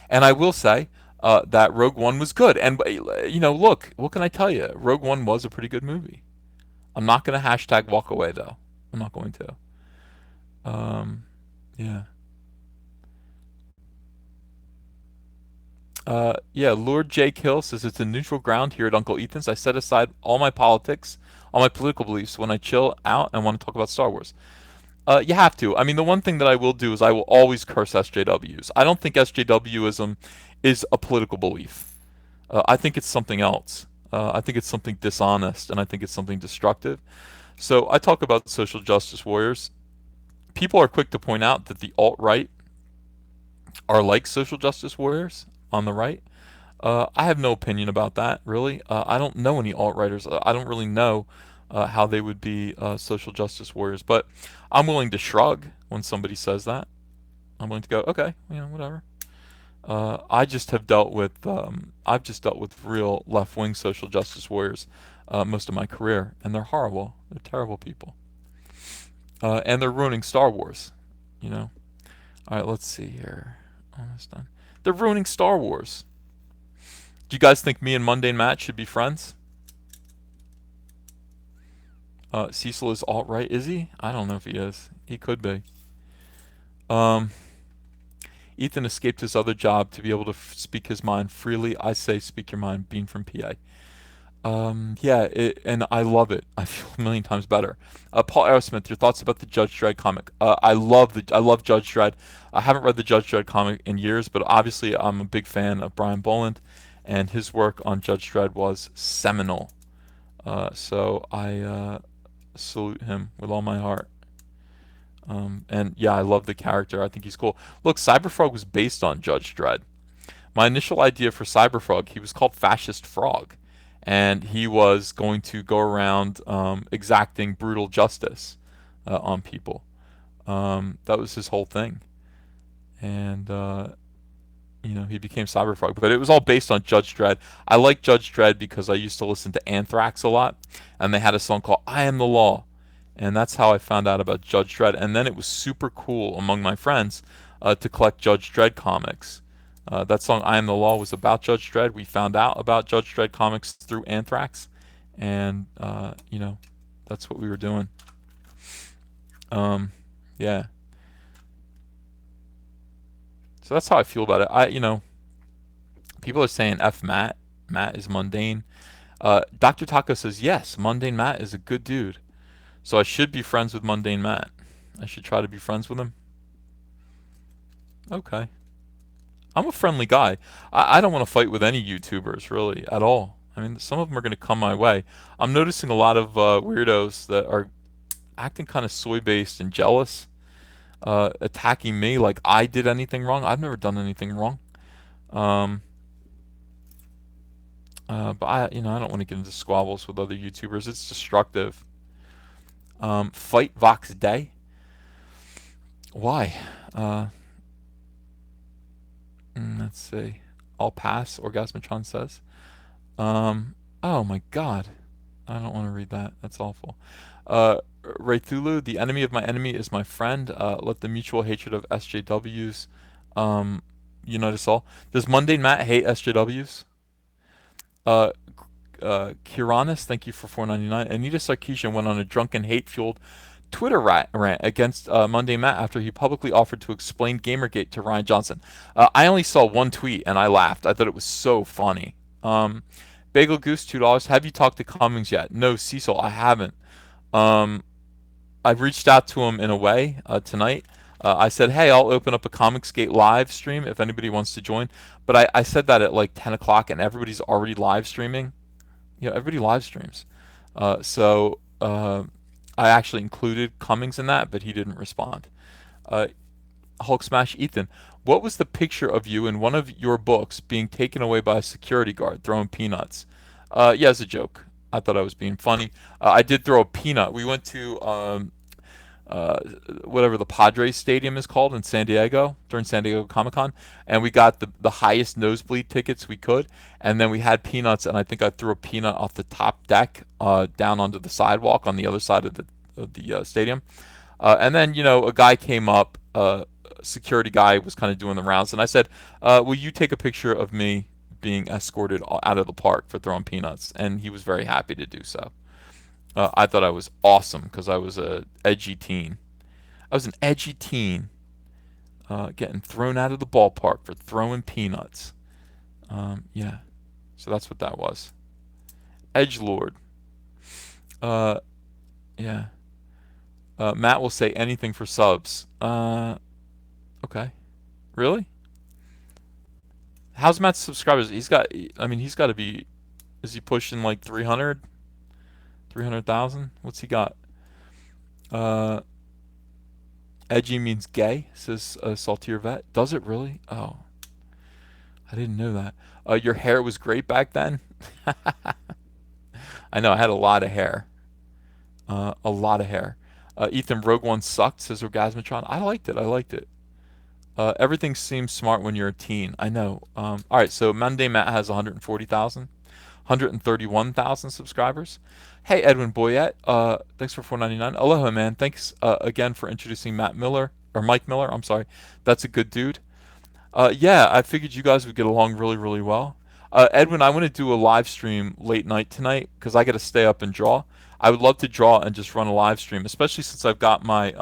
S1: And I will say that Rogue One was good. And look, what can I tell you? Rogue One was a pretty good movie. I'm not going to hashtag walk away though. I'm not going to. Um, yeah. Yeah, Lord J. Kill says it's a neutral ground here at Uncle Ethan's. I set aside all my politics, all my political beliefs when I chill out and want to talk about Star Wars. You have to. I mean, the one thing that I will do is I will always curse SJWs. I don't think SJWism is a political belief. I think it's something else. I think it's something dishonest, and I think it's something destructive. So I talk about social justice warriors. People are quick to point out that the alt-right are like social justice warriors on the right. I have no opinion about that, really. I don't know any alt-righters. I don't really know how they would be social justice warriors, but I'm willing to shrug when somebody says that. I'm willing to go, okay, whatever. I just have dealt with I've just dealt with real left-wing social justice warriors most of my career, and they're horrible. They're terrible people, and they're ruining Star Wars. You know. All right, let's see here. Almost done. They're ruining Star Wars. Do you guys think me and Mundane Matt should be friends? Cecil is alt-right, is he? I don't know if he is. He could be. Um, Ethan escaped his other job to be able to speak his mind freely. I say speak your mind, being from PA. Yeah, and I love it. I feel a million times better. Paul Aerosmith, your thoughts about the Judge Dredd comic? I love Judge Dredd. I haven't read the Judge Dredd comic in years, but obviously I'm a big fan of Brian Boland, and his work on Judge Dredd was seminal. So I salute him with all my heart. And yeah, I love the character. I think he's cool. Look, Cyberfrog was based on Judge Dredd. My initial idea for Cyberfrog, he was called Fascist Frog, and he was going to go around exacting brutal justice on people. That was his whole thing, and he became Cyberfrog. But it was all based on Judge Dredd. I like Judge Dredd because I used to listen to Anthrax a lot, and they had a song called "I Am the Law," and that's how I found out about Judge Dredd. And then it was super cool among my friends to collect Judge Dredd comics. That song "I Am the Law" was about Judge Dredd. We found out about Judge Dredd comics through Anthrax, and that's what we were doing. Yeah. So that's how I feel about it. People are saying F Matt. Matt is mundane. Dr. Taco says yes. Mundane Matt is a good dude. So I should be friends with Mundane Matt. I should try to be friends with him. Okay. I'm a friendly guy. I don't want to fight with any YouTubers really at all. I mean, some of them are going to come my way. I'm noticing a lot of weirdos that are acting kind of soy-based and jealous, attacking me like I did anything wrong. I've never done anything wrong. Um, but I don't want to get into squabbles with other YouTubers. It's destructive. Fight Vox Day. Why? Uh, let's see. I'll pass. Orgasmatron says. Oh my God. I don't want to read that. That's awful. Raythulu, the enemy of my enemy is my friend. Let the mutual hatred of SJWs unite us all. Does Mundane Matt hate SJWs? Uh, Kiranis, thank you for 4.99. Anita Sarkeesian went on a drunken, hate-fueled Twitter rant against Monday Matt after he publicly offered to explain Gamergate to Ryan Johnson. I only saw one tweet and I laughed. I thought it was so funny. Bagel Goose, $2. Have you talked to Cummings yet? No, Cecil, I haven't. I've reached out to him in a way tonight. I said, hey, I'll open up a Comicsgate live stream if anybody wants to join. But I said that at like 10 o'clock and everybody's already live streaming. Everybody live streams. So I actually included Cummings in that, but he didn't respond. Hulk Smash Ethan, what was the picture of you in one of your books being taken away by a security guard throwing peanuts? Yeah, it's a joke. I thought I was being funny. I did throw a peanut. We went to whatever the Padres Stadium is called in San Diego during San Diego Comic Con, and we got the highest nosebleed tickets we could, and then we had peanuts, and I think I threw a peanut off the top deck down onto the sidewalk on the other side of the stadium, and then a guy came up, security guy was kind of doing the rounds, and I said, "Will you take a picture of me being escorted out of the park for throwing peanuts?" And he was very happy to do so. I thought I was awesome because I was a edgy teen. I was an edgy teen, getting thrown out of the ballpark for throwing peanuts. Yeah, so that's what that was. Edgelord. Uh, yeah. Matt will say anything for subs. Okay. Really? How's Matt's subscribers? He's got to be. Is he pushing like 300? 300,000? What's he got? Uh, Edgy means gay, says Saltier Vet. Does it really? Oh, I didn't know that. Your hair was great back then? I know, I had a lot of hair. A lot of hair. Ethan, Rogue One sucked, says Orgasmatron. I liked it. Everything seems smart when you're a teen. I know. All right, so Monday Matt has 140,000, 131,000 subscribers. Hey, Edwin Boyette. Thanks for 4.99. Aloha, man. Thanks again for introducing Matt Miller or Mike Miller. I'm sorry. That's a good dude. Yeah, I figured you guys would get along really, really well. Edwin, I want to do a live stream late night tonight because I got to stay up and draw. I would love to draw and just run a live stream, especially since I've got my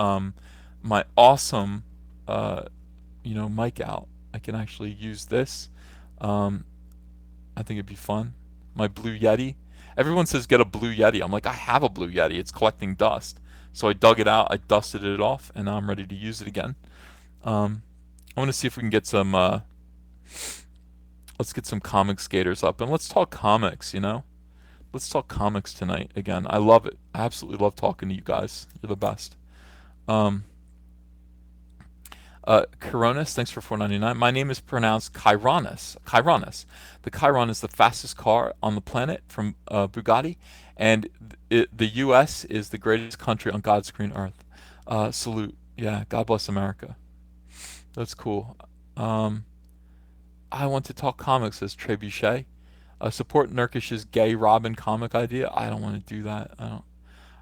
S1: awesome mic out. I can actually use this. Um, I think it'd be fun. My Blue Yeti. Everyone says get a Blue Yeti. I'm like, I have a Blue Yeti. It's collecting dust. So I dug it out, I dusted it off, and now I'm ready to use it again. I want to see if we can get some. Let's get some comic skaters up and let's talk comics. Let's talk comics tonight again. I love it. I absolutely love talking to you guys. You're the best. Um, Coronis, thanks for 4.99. My name is pronounced Chironis. Chironis. The Chiron is the fastest car on the planet from Bugatti, and the U.S. is the greatest country on God's green earth. Salute. Yeah, God bless America. That's cool. I want to talk comics, says Trebuchet. Support Nurkish's gay Robin comic idea. I don't want to do that. I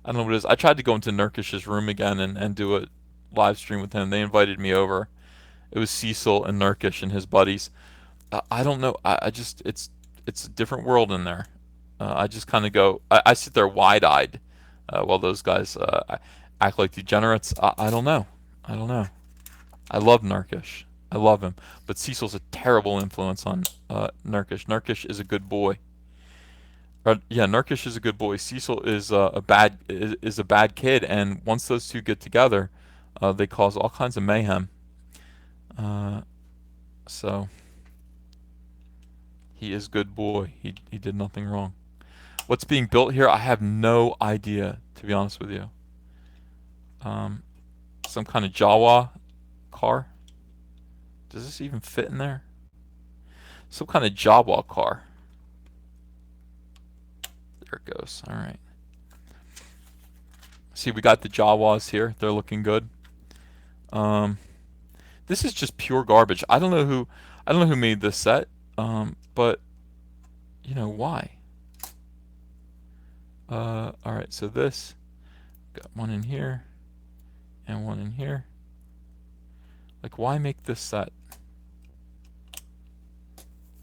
S1: don't know what it is. I tried to go into Nurkish's room again and do a live stream with him. They invited me over. It was Cecil and Nurkish and his buddies. I don't know. I just it's a different world in there. I just kind of go. I sit there wide-eyed while those guys act like degenerates. I don't know. I don't know. I love Nurkish. I love him, but Cecil's a terrible influence on Nurkish. Nurkish is a good boy. Yeah, Nurkish is a good boy. Cecil is a bad kid, and once those two get together, they cause all kinds of mayhem. So he is good boy. He did nothing wrong. What's being built here? I have no idea, to be honest with you. Some kind of Jawa car. Does this even fit in there? Some kind of Jawa car. There it goes. All right. See, we got the Jawas here. They're looking good. This is just pure garbage. I don't know who made this set. But why? All right. So this got one in here and one in here. Like, why make this set?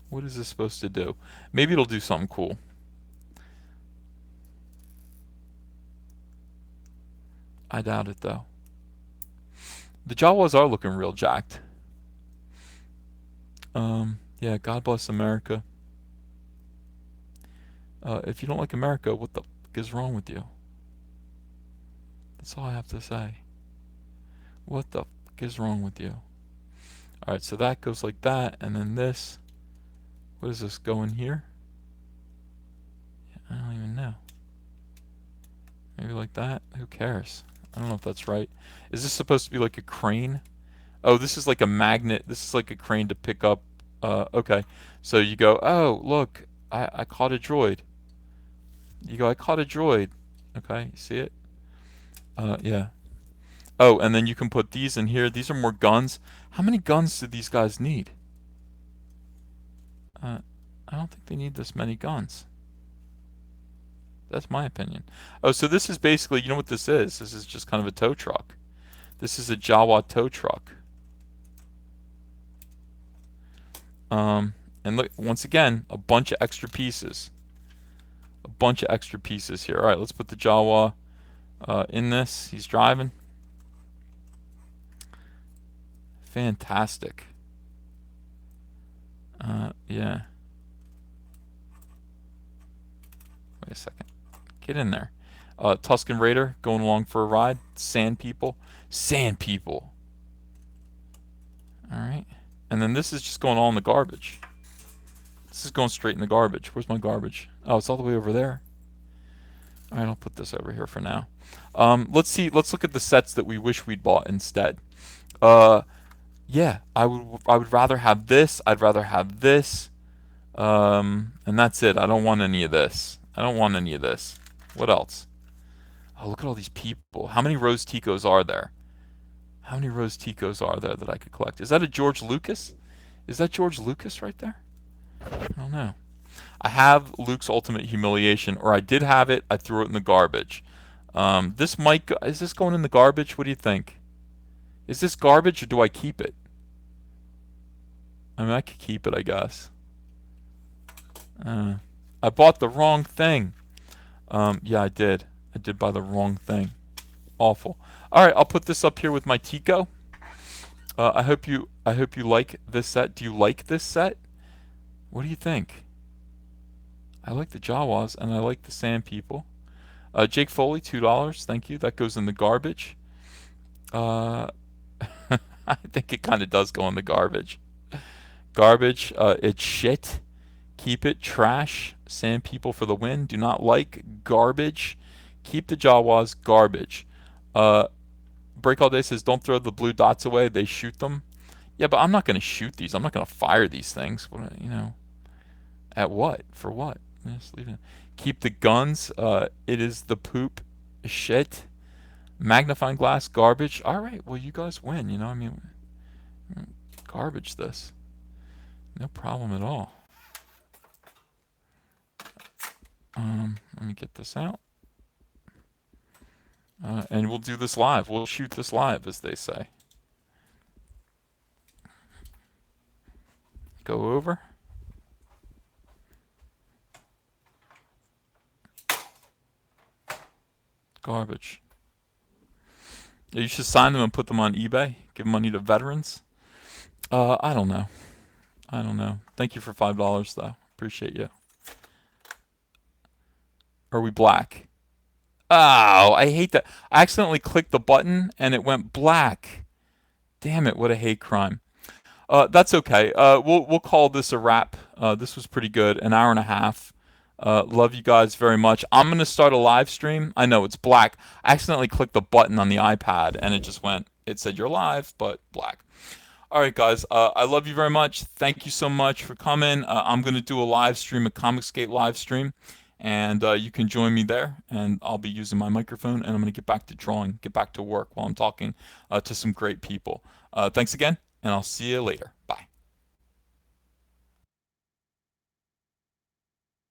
S1: What is this supposed to do? Maybe it'll do something cool. I doubt it, though. The Jawas are looking real jacked. Yeah, God bless America. If you don't like America, what the fuck is wrong with you? That's all I have to say. What the fuck is wrong with you? Alright, so that goes like that, and then this. What does this go in here? I don't even know. Maybe like that? Who cares? I don't know if that's right. Is this supposed to be like a crane? Oh, this is like a magnet. This is like a crane to pick up. Okay. So you go, oh, look, I caught a droid. You go, I caught a droid. Okay, you see it? Yeah. Oh, and then you can put these in here. These are more guns. How many guns do these guys need? I don't think they need this many guns. That's my opinion. Oh, so this is basically, you know what this is? This is just kind of a tow truck. This is a Jawa tow truck. And look, once again, a bunch of extra pieces. A bunch of extra pieces here. All right, let's put the Jawa in this. He's driving. Fantastic. Yeah. Wait a second. Get in there. Tuscan Raider going along for a ride. Sand people. Sand people. Alright. And then this is just going all in the garbage. This is going straight in the garbage. Where's my garbage? Oh, it's all the way over there. Alright, I'll put this over here for now. Let's see. Let's look at the sets that we wish we'd bought instead. Yeah, I would rather have this. I'd rather have this. And that's it. I don't want any of this. I don't want any of this. What else? Oh, look at all these people. How many Rose Ticos are there? How many Rose Ticos are there that I could collect? Is that a George Lucas? Is that George Lucas right there? I don't know. I have Luke's Ultimate Humiliation, or I did have it. I threw it in the garbage. This might go, is this going in the garbage? What do you think? Is this garbage or do I keep it? I mean, I could keep it, I guess. I bought the wrong thing. Yeah, I did. I did buy the wrong thing. Awful. All right, I'll put this up here with my Tico. I hope you like this set. Do you like this set? What do you think? I like the Jawas and I like the Sand People. Jake Foley, $2. Thank you. That goes in the garbage. I think it kind of does go in the garbage. Garbage. It's shit. Keep it. Trash. Sand People for the win. Do not like. Garbage. Keep the Jawas. Garbage. Break All Day says don't throw the blue dots away. They shoot them. Yeah, but I'm not going to shoot these. I'm not going to fire these things. What, you know, at what? For what? Just leave it. Keep the guns. It is the poop. Shit. Magnifying glass. Garbage. All right. Well, you guys win. You know, I mean, garbage this. No problem at all. Let me get this out. And we'll do this live. We'll shoot this live, as they say. Go over. Garbage. Yeah, you should sign them and put them on eBay. Give money to veterans. I don't know. I don't know. Thank you for $5 though. Appreciate you. Are we black? Oh, I hate that. I accidentally clicked the button and it went black. Damn it, what a hate crime. That's okay. We'll call this a wrap. This was pretty good. An hour and a half. Love you guys very much. I'm gonna start a live stream. I know it's black. I accidentally clicked the button on the iPad and it just went. It said you're live, but black. All right, guys. I love you very much. Thank you so much for coming. I'm gonna do a live stream, a Comicsgate live stream, and you can join me there. And I'll be using my microphone, and I'm gonna get back to drawing, get back to work while I'm talking to some great people. Thanks again, and I'll see you later. Bye.